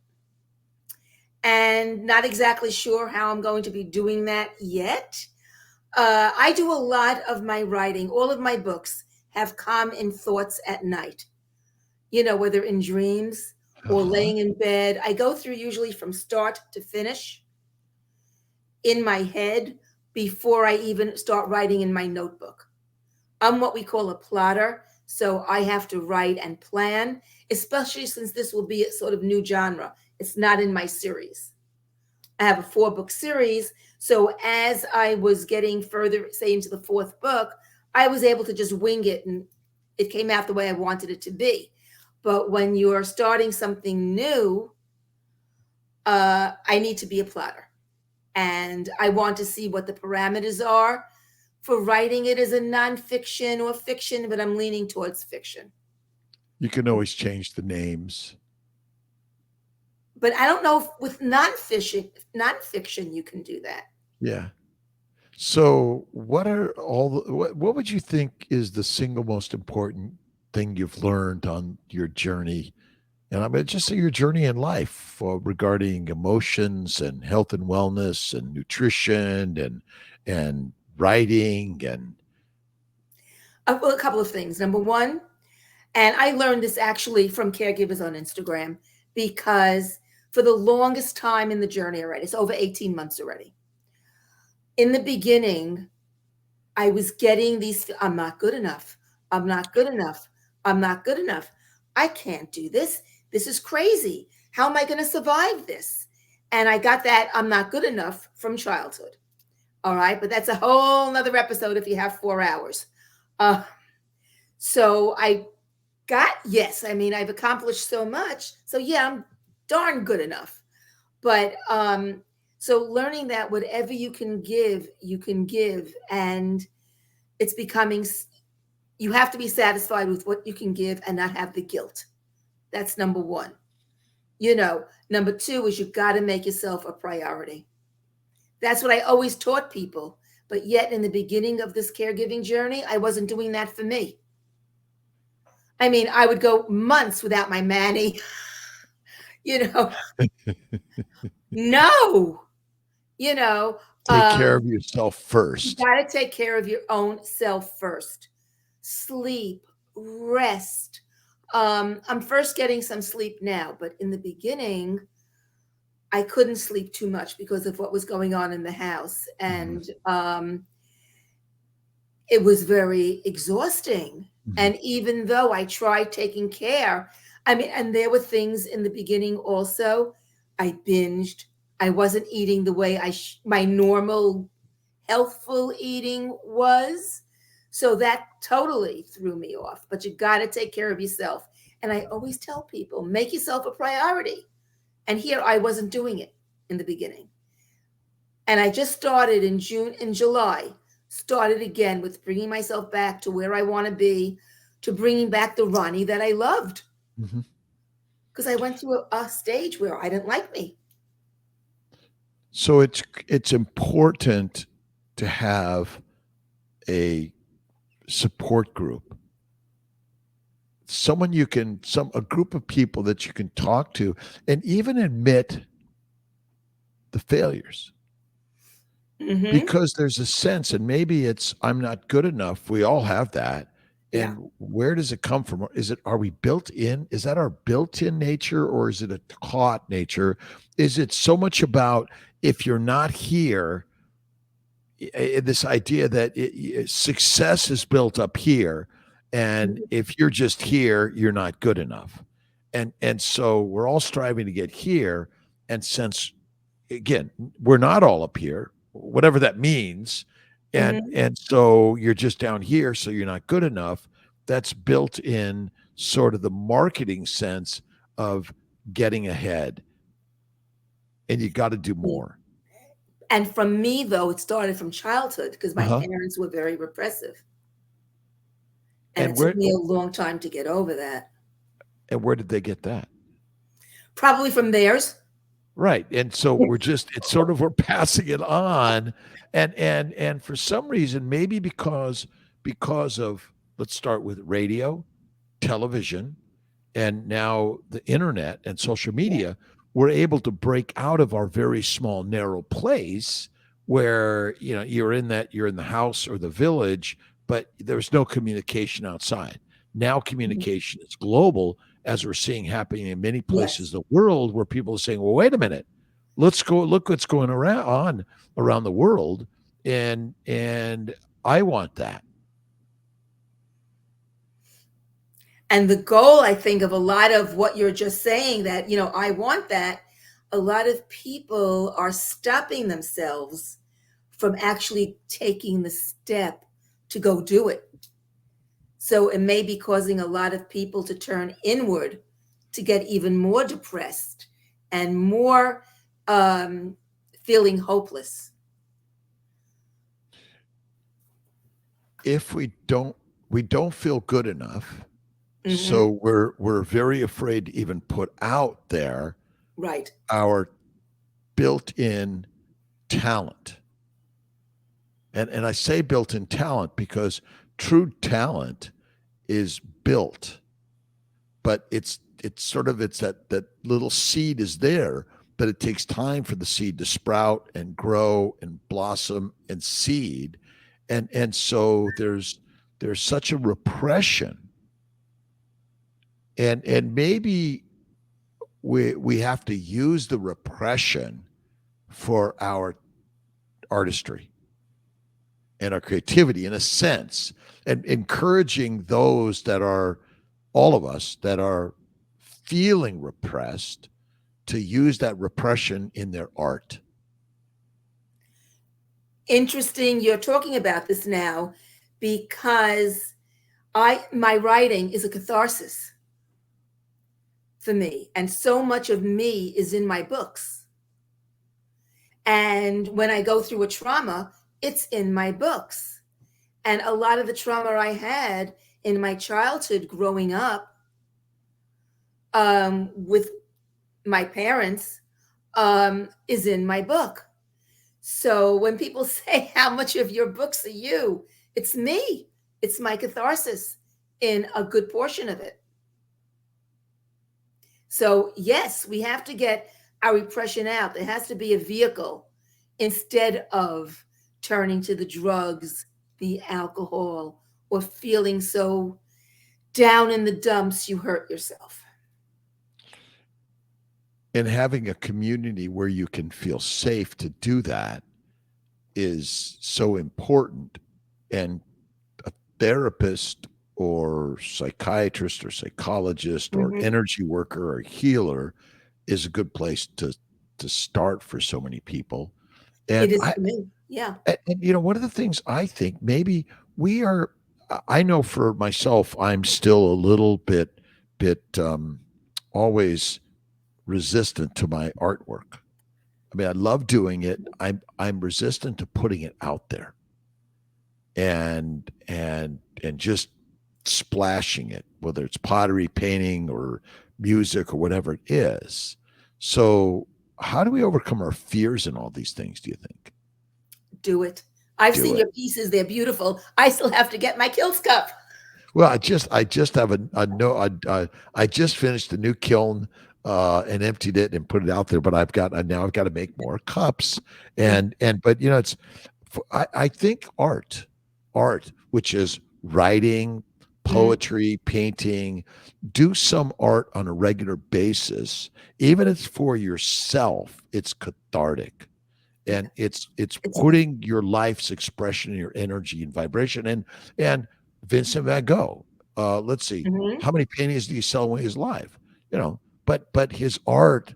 And not exactly sure how I'm going to be doing that yet. I do a lot of my writing. All of my books have calm in thoughts at night, whether in dreams or Uh-huh. laying in bed. I go through usually from start to finish in my head before I even start writing in my notebook. I'm what we call a plotter. So I have to write and plan, especially since this will be a sort of new genre. It's not in my series. I have a 4-book series. So as I was getting further, say, into the 4th book, I was able to just wing it and it came out the way I wanted it to be. But when you're starting something new, I need to be a plotter. and I want to see what the parameters are for writing it as a nonfiction or fiction, but I'm leaning towards fiction. You can always change the names. But I don't know if with nonfiction you can do that. Yeah. So, what would you think is the single most important thing you've learned on your journey? And I'm going to just say your journey in life regarding emotions and health and wellness and nutrition and writing and Well, a couple of things. Number one, and I learned this actually from caregivers on Instagram, because for the longest time in the journey already, it's over 18 months already. In the beginning, I was getting these, I'm not good enough. I'm not good enough. I'm not good enough. I can't do this. This is crazy. How am I going to survive this? And I got that I'm not good enough from childhood. All right. But that's a whole nother episode if you have 4 hours. So yes, I mean, I've accomplished so much. So yeah, I'm darn good enough. But so learning that whatever you can give, and it's becoming, you have to be satisfied with what you can give and not have the guilt. That's number one. Number two is you got to make yourself a priority. That's what I always taught people. But yet in the beginning of this caregiving journey, I wasn't doing that for me. I mean, I would go months without my Manny. No, take care of yourself you first. got to take care of your own self first. Sleep, rest. I'm first getting some sleep now, but in the beginning, I couldn't sleep too much because of what was going on in the house. And it was very exhausting. And even though I tried taking care, I mean, and there were things in the beginning also, I binged. I wasn't eating the way my normal healthful eating was. So that totally threw me off. But you got to take care of yourself. And I always tell people, make yourself a priority. And here I wasn't doing it in the beginning. And I just started in July, started again with bringing myself back to where I want to be, to bringing back the Ronnie that I loved. Because I went through a stage where I didn't like me. So it's important to have a support group, a group of people that you can talk to and even admit the failures. Because there's a sense, and maybe it's I'm not good enough. We all have that. And where does it come from? Are we built in? Is that our built-in nature, or is it a taught nature? Is it so much about if you're not here, this idea that success is built up here, and if you're just here, you're not good enough. And so we're all striving to get here. And since, again, we're not all up here, whatever that means, and so you're just down here, so you're not good enough. That's built in sort of the marketing sense of getting ahead, and you got to do more. And from me, though, it started from childhood because my parents were very repressive. And it took me a long time to get over that. And where did they get that? Probably from theirs. Right. And so we're passing it on. And for some reason, maybe because of, let's start with radio, television, and now the internet and social media, we're able to break out of our very small, narrow place where, you're in the house or the village, but there's no communication outside. Now communication is global, as we're seeing happening in many places in the world, where people are saying, well, wait a minute, let's go look what's going around the world. And I want that. And the goal, I think, of a lot of what you're just saying, that, I want that, a lot of people are stopping themselves from actually taking the step to go do it. So it may be causing a lot of people to turn inward, to get even more depressed and more feeling hopeless. If we don't feel good enough, Mm-hmm. so we're very afraid to even put out there Right. our built-in talent. And I say built-in talent because true talent is built, but it's that little seed is there, but it takes time for the seed to sprout and grow and blossom and seed. And so there's such a repression. And maybe we have to use the repression for our artistry and our creativity in a sense, and encouraging those that are, all of us that are feeling repressed, to use that repression in their art. Interesting you're talking about this now, because my writing is a catharsis for me, and so much of me is in my books. And when I go through a trauma, it's in my books. And a lot of the trauma I had in my childhood growing up with my parents is in my book. So when people say, how much of your books are you? It's me. It's my catharsis in a good portion of it. So yes, we have to get our repression out. There has to be a vehicle instead of turning to the drugs, the alcohol, or feeling so down in the dumps you hurt yourself. And having a community where you can feel safe to do that is so important. And a therapist or psychiatrist or psychologist or Mm-hmm. energy worker or healer is a good place to start for so many people. And It is for me. Yeah. and one of the things I think maybe we are, I know for myself, I'm still a little bit always resistant to my artwork. I mean, I love doing it. I'm resistant to putting it out there and just splashing it, whether it's pottery, painting, or music, or whatever it is. So, how do we overcome our fears in all these things, do you think? Do it. I've Do seen it. your pieces. They're beautiful. I still have to get my Kills cup. Well, I just have a no. I just finished a new kiln and emptied it and put it out there. But now I've got to make more cups, and but it's, I think art, which is writing, poetry, painting, do some art on a regular basis, even if it's for yourself. It's cathartic. And it's It's putting your life's expression, your energy and vibration. And Vincent Van Gogh, let's see, Mhm. how many paintings do you sell when he's alive? But his art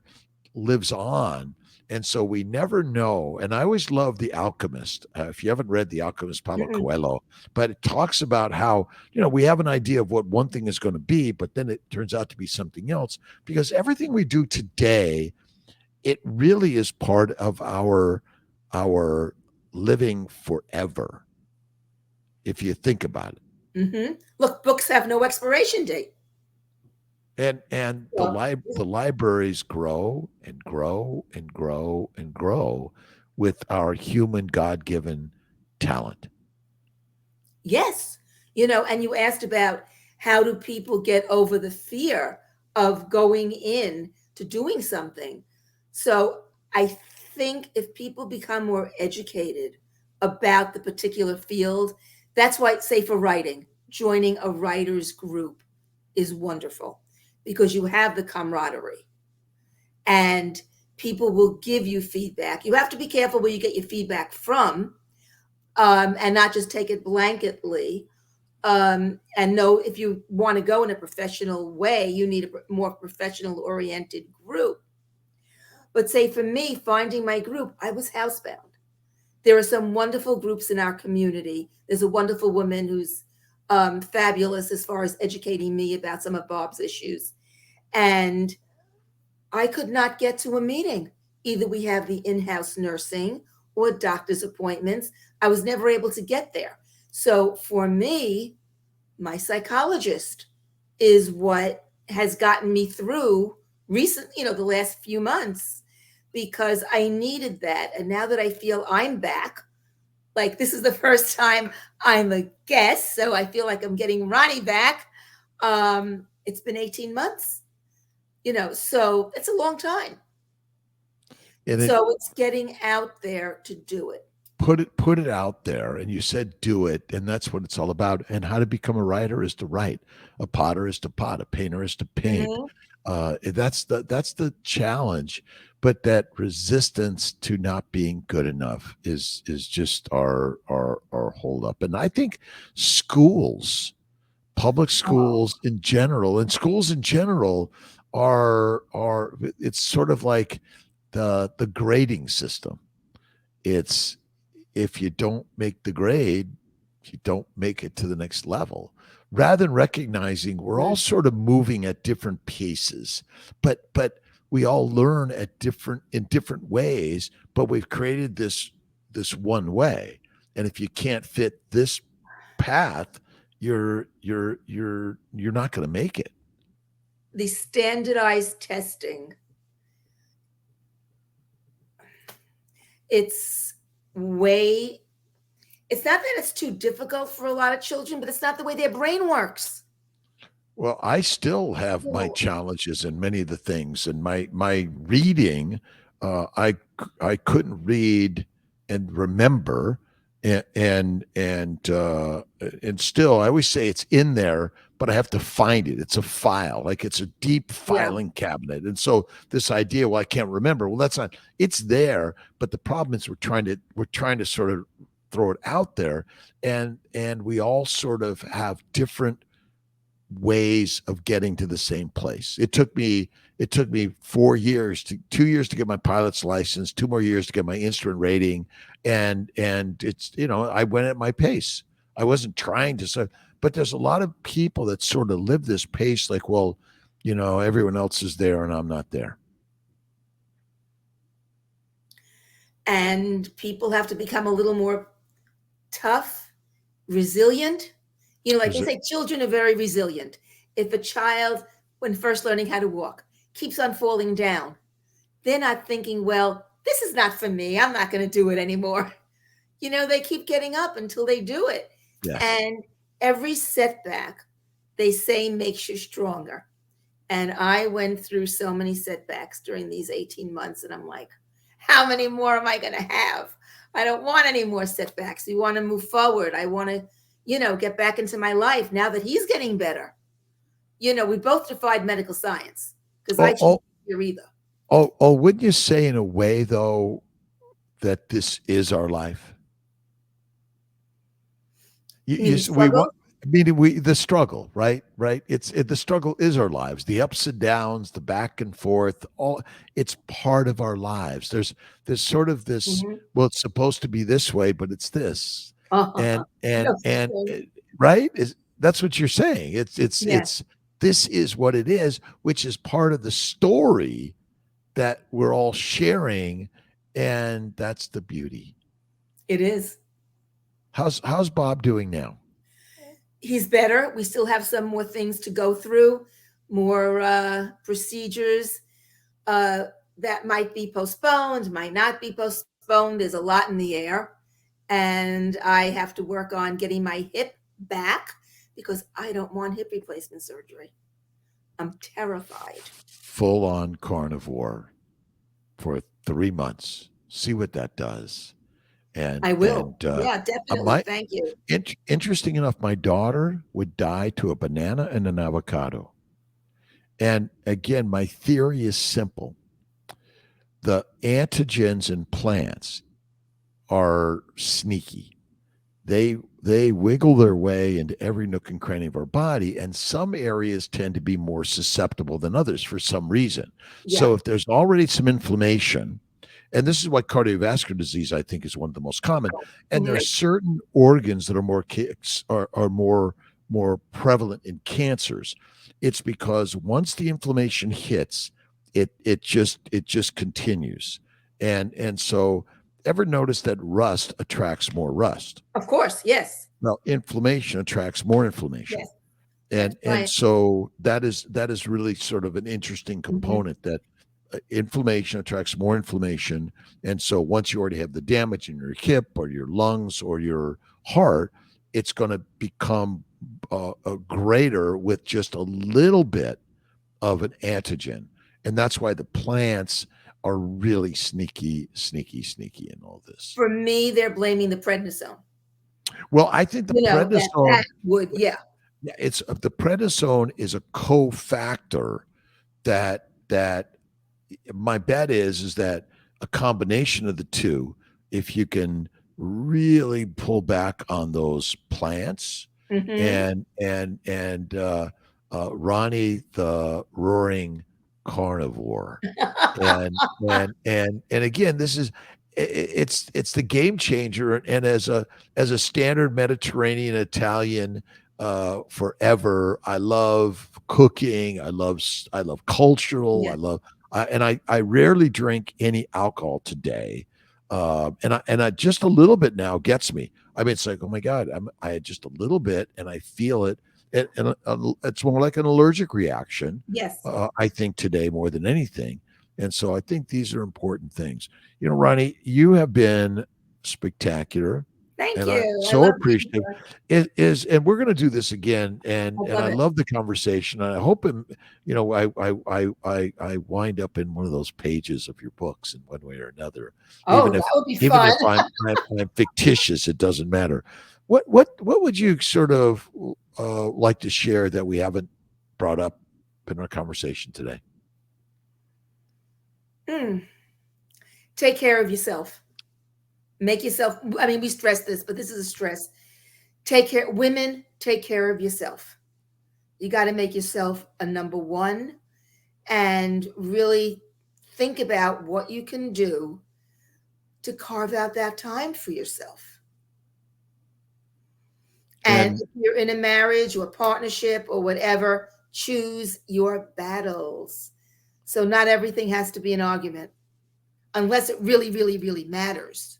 lives on. And so we never know. And I always love The Alchemist. If you haven't read The Alchemist, Paulo Mm-mm. Coelho, but it talks about how, we have an idea of what one thing is going to be, but then it turns out to be something else, because everything we do today, it really is part of our living forever, if you think about it. Mm-hmm. Look, books have no expiration date. And Well, the libraries grow and grow and grow and grow with our human God-given talent. yes. And you asked about how do people get over the fear of going in to doing something. So I think if people become more educated about the particular field, that's why, say, for writing, joining a writer's group is wonderful, because you have the camaraderie and people will give you feedback. You have to be careful where you get your feedback from, and not just take it blanketly. And know if you want to go in a professional way, you need a more professional oriented group. But say for me, finding my group, I was housebound. There are some wonderful groups in our community. There's a wonderful woman who's fabulous as far as educating me about some of Bob's issues. And I could not get to a meeting Either we have the in-house nursing or doctor's appointments. I was never able to get there. So for me, my psychologist is what has gotten me through the last few months, because I needed that. And now that I feel I'm back, like this is the first time I'm a guest, so I feel like I'm getting Ronnie back. It's been 18 months, so it's a long time. And So it's getting out there to do it. put it out there, and you said do it, and that's what it's all about. And how to become a writer is to write, a potter is to pot, a painter is to paint. Mhm. That's the challenge, but that resistance to not being good enough is just our hold up. And I think schools, public Oh, schools in general, and schools in general are it's sort of like the grading system. It's, if you don't make the grade, you don't make it to the next level. Rather than recognizing we're all good. sort of moving at different paces, but we all learn at different ways, but we've created this one way. And if you can't fit this path, you're not going to make it. The standardized testing, it's way, it's not that it's too difficult for a lot of children, but it's not the way their brain works. Well, I still have my So, challenges in many of the things, and my reading. I couldn't read and remember, and still I always say it's in there, but I have to find it. It's a file, like it's a deep yeah, filing cabinet, and so this idea, well, I can't remember. Well, that's not. It's there, but the problem is we're trying to sort of throw it out there, and we all sort of have different ways of getting to the same place. It took me 2 years to get my pilot's license, 2 more years to get my instrument rating, and it's, I went at my pace. I wasn't trying to say, but there's a lot of people that sort of live this pace, like, well, everyone else is there and I'm not there. and people have to become a little more tough, resilient. Like they Is it? say, children are very resilient. If a child, when first learning how to walk, keeps on falling down, they're not thinking, well, this is not for me. I'm not going to do it anymore. They keep getting up until they do it. Yes. And every setback, they say, makes you stronger. And I went through so many setbacks during these 18 months. And I'm like, how many more am I going to have? I don't want any more setbacks. We want to move forward. I want to, get back into my life now that he's getting better. We both defied medical science because I Oh, can't oh, hear either. oh, wouldn't you say in a way though that this is our life? You mean the We struggle? want. I mean, the struggle, right? Right. The struggle is our lives. The ups and downs, the back and forth. All it's part of our lives. There's sort of this. Mhm. Well, it's supposed to be this way, but it's this, and and No such and thing. right is that's what you're saying. Yeah, It's this is what it is, which is part of the story that we're all sharing, and that's the beauty. it is. How's Bob doing now? He's better. We still have some more things to go through, more procedures uh, that might be postponed, might not be postponed. There's a lot in the air. And I have to work on getting my hip back because I don't want hip replacement surgery. I'm terrified. Full on carnivore for 3 months. See what that does. And I will. and Yeah, definitely. my Thank you. interesting enough, my daughter would die to a banana and an avocado. And again, my theory is simple: the antigens in plants are sneaky. They wiggle their way into every nook and cranny of our body, and some areas tend to be more susceptible than others for some reason. Yeah. So if there's already some inflammation, and this is why cardiovascular disease I think is one of the most common, and there are Mhm. certain organs that are more prevalent in cancers. It's because once the inflammation hits, it just continues. And so ever notice that rust attracts more rust? Of course. Yes. Well, inflammation attracts more inflammation. Yes. That's And right. so that is really sort of an interesting Mhm. component that inflammation attracts more inflammation. And so once you already have the damage in your hip or your lungs or your heart, it's going to become greater with just a little bit of an antigen. And that's why the plants are really sneaky, sneaky, sneaky in all this. For me, they're blaming the prednisone. Well, I think the That prednisone, would, yeah. yeah, it's the prednisone is a cofactor that my bet is that a combination of the two, if you can really pull back on those plants Mhm. and Ronnie the roaring carnivore and again this is it's the game changer and as a standard Mediterranean Italian forever. I love cooking. I love cultural. Yeah. I rarely drink any alcohol today. And I just a little bit now gets me. I mean, it's like, oh my God, I had just a little bit and I feel it. And it's more like an allergic reaction, Yes. I think today more than anything. And so I think these are important things. Ronnie, you have been spectacular Thank and I'm you. I so love being appreciative. here. It is, and we're going to do this again, I and love I it. love the conversation. And I hope, I wind up in one of those pages of your books in one way or another, Oh, even that if would be even fun. if I'm fictitious, it doesn't matter. What would you sort of like to share that we haven't brought up in our conversation today? Mm. Take care of yourself. Make yourself, I mean, we stress this, but this is a stress. Take care, women, take care of yourself. You got to make yourself a number one and really think about what you can do to carve out that time for yourself. And And if you're in a marriage or a partnership or whatever, choose your battles. So not everything has to be an argument unless it really, really, really matters.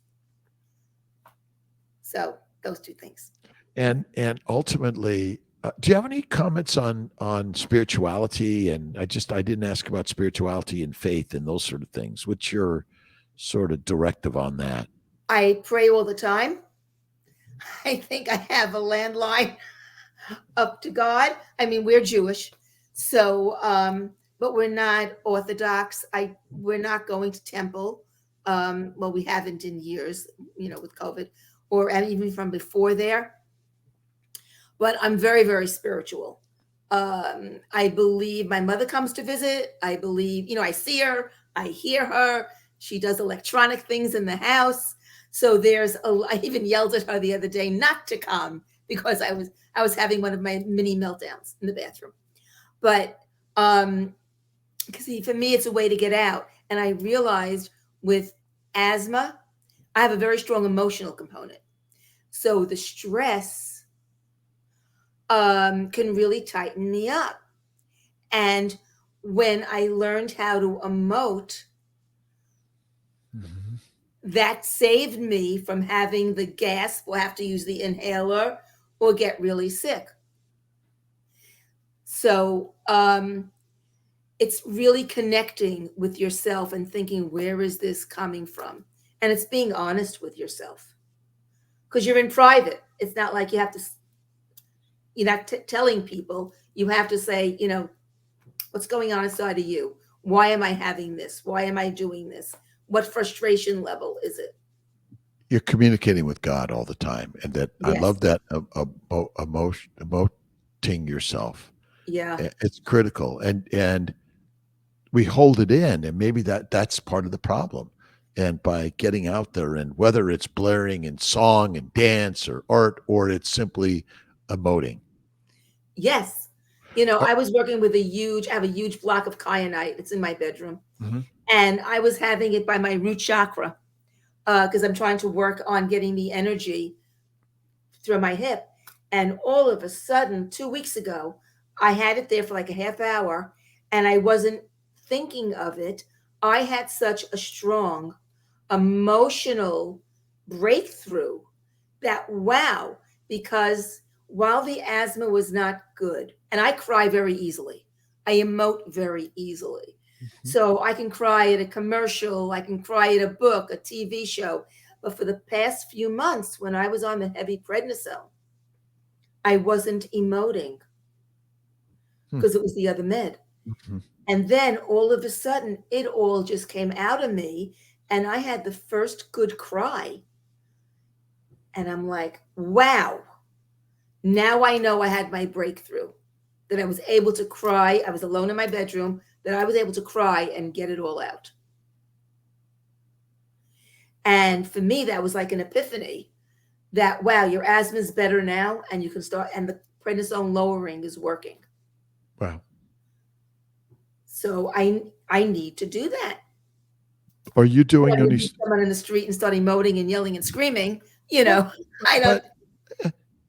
So those two things. and ultimately, do you have any comments on spirituality? And I didn't ask about spirituality and faith and those sort of things. What's your sort of directive on that? I pray all the time. I think I have a landline up to God. I mean, we're Jewish, so but we're not Orthodox. We're not going to temple. Well, we haven't in years, with COVID, or even from before there. But I'm very, very spiritual. I believe my mother comes to visit. I believe, I see her, I hear her. She does electronic things in the house. So I even yelled at her the other day not to come because I was having one of my mini meltdowns in the bathroom. But because for me, it's a way to get out. And I realized with asthma, I have a very strong emotional component. So the stress can really tighten me up. And when I learned how to emote, Mhm. that saved me from having the gasp or have to use the inhaler or get really sick. So it's really connecting with yourself and thinking, where is this coming from? And it's being honest with yourself because you're in private. It's not like you're not telling people. You have to say, what's going on inside of you? Why am I having this? Why am I doing this? What frustration level is it? You're communicating with God all the time, and that I Yes. love that emoting yourself. Yeah. It's critical, and we hold it in, and maybe that's part of the problem. And by getting out there, and whether it's blaring in song and dance or art, or it's simply emoting. Yes. Oh, I was working with I have a huge block of kyanite. It's in my bedroom. mhm. And I was having it by my root chakra because I'm trying to work on getting the energy through my hip. And all of a sudden, 2 weeks ago, I had it there for like a half hour and I wasn't thinking of it. I had such a strong emotional breakthrough that, wow, because while the asthma was not good, and I cry very easily, I emote very easily. Mhm. So I can cry at a commercial, I can cry at a book, a TV show. But for the past few months, when I was on the heavy prednisone, I wasn't emoting Hmm. because it was the other med. Mhm. And then all of a sudden, it all just came out of me. And I had the first good cry. And I'm like, wow, now I know I had my breakthrough, that I was able to cry. I was alone in my bedroom, that I was able to cry and get it all out. And for me, that was like an epiphany that, wow, your asthma is better now and you can start, and the prednisone lowering is working. Wow. So I need to do that. Are you doing I would any? meet someone in the street and start emoting and yelling and screaming, you Well, know, I don't.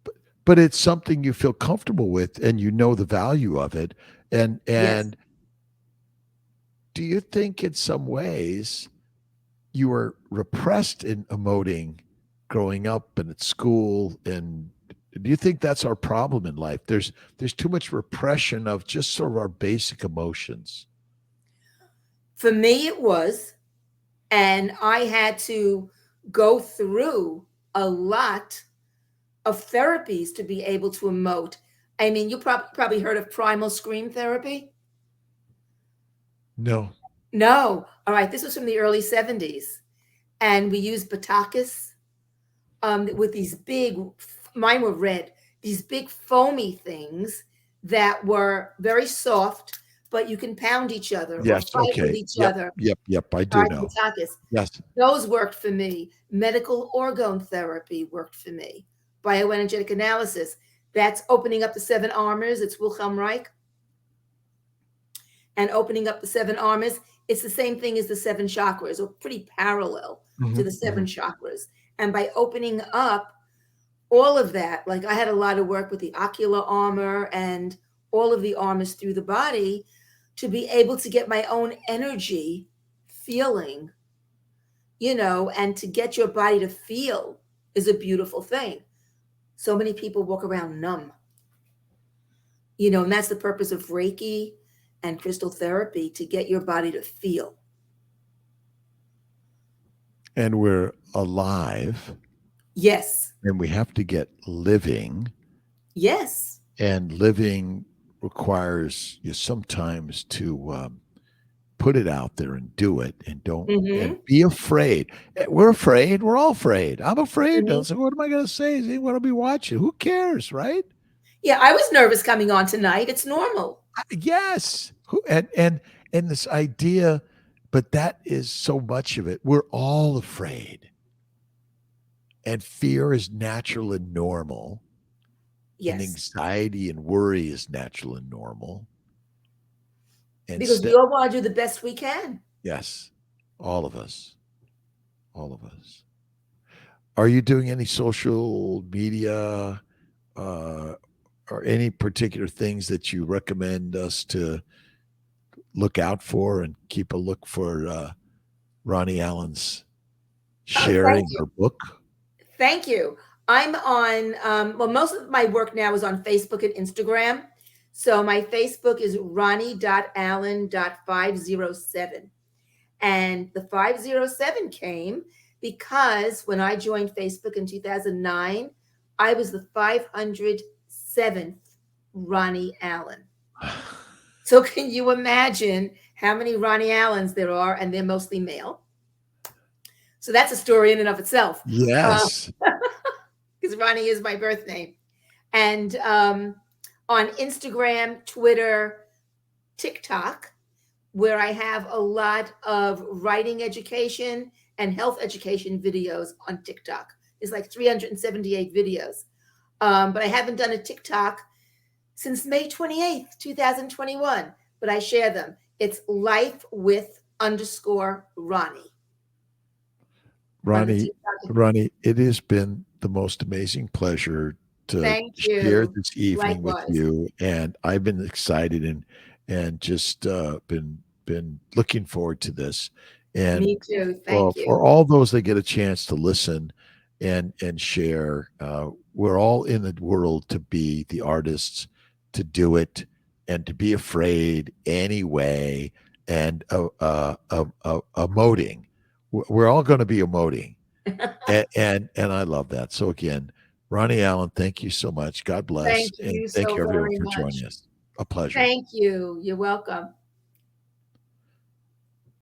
but but it's something you feel comfortable with, and you know the value of it. And Yes. do you think in some ways you were repressed in emoting growing up and at school? And do you think that's our problem in life? There's too much repression of just sort of our basic emotions. For me, it was. And I had to go through a lot of therapies to be able to emote. I mean, you probably heard of primal scream therapy. No. No. All right. This was from the early 70s. And we used Batakas with these big, mine were red, these big foamy things that were very soft, but you can pound each other or Yes. fight with Okay. each Yep. other. Yep. Yep. I All do right, know. Batakas. Yes. Those worked for me. Medical orgone therapy worked for me. Bioenergetic analysis. That's opening up the seven armors. It's Wilhelm Reich. And opening up the seven armors, it's the same thing as the seven chakras, or pretty parallel to Mhm, the seven mhm. chakras. And by opening up all of that, like I had a lot of work with the ocular armor and all of the armors through the body to be able to get my own energy feeling, and to get your body to feel is a beautiful thing. So many people walk around numb, and that's the purpose of Reiki and crystal therapy, to get your body to feel. And we're alive, Yes. and we have to get living, Yes. and living requires you sometimes to put it out there and do it, and don't and Hmm. be afraid. We're afraid. We're all afraid. I'm afraid. Hmm. So what am I going to say? Is anyone will be watching? Who cares, right? Yeah, I was nervous coming on tonight. It's normal. Yes. And this idea, but that is so much of it. We're all afraid, and fear is natural and normal, and Yes. anxiety and worry is natural and normal. And Because we all want to do the best we can. yes, all of us, all of us. Are you doing any social media, uh, or any particular things that you recommend us to look out for and keep a look for Ronnie Allen's Oh, thank sharing you. her book? Thank you. I'm on, well, most of my work now is on Facebook and Instagram. So my Facebook is ronnie.allen.507. And the 507 came because when I joined Facebook in 2009, I was the 507th Ronnie Allen. So can you imagine how many Ronnie Allens there are? And they're mostly male. So that's a story in and of itself. Yes. Because Ronnie is my birth name. And on Instagram, Twitter, TikTok, where I have a lot of writing education and health education videos on TikTok. It's like 378 videos. But I haven't done a TikTok since May 28th, 2021, but I share them. It's life with underscore Ronnie on the Ronnie, TikTok. Ronnie, it has been the most amazing pleasure to Thank share you. this evening with Likewise. you, and I've been excited and just been looking forward to this. And Me too. Thank you. for all those that get a chance to listen and share, we're all in the world to be the artists, to do it, and to be afraid anyway, and emoting. We're all going to be emoting, and I love that. So again, Ronnie Allen, thank you so much. God bless, Thank and you thank so you everyone very for much. joining us. A pleasure. Thank you. You're welcome.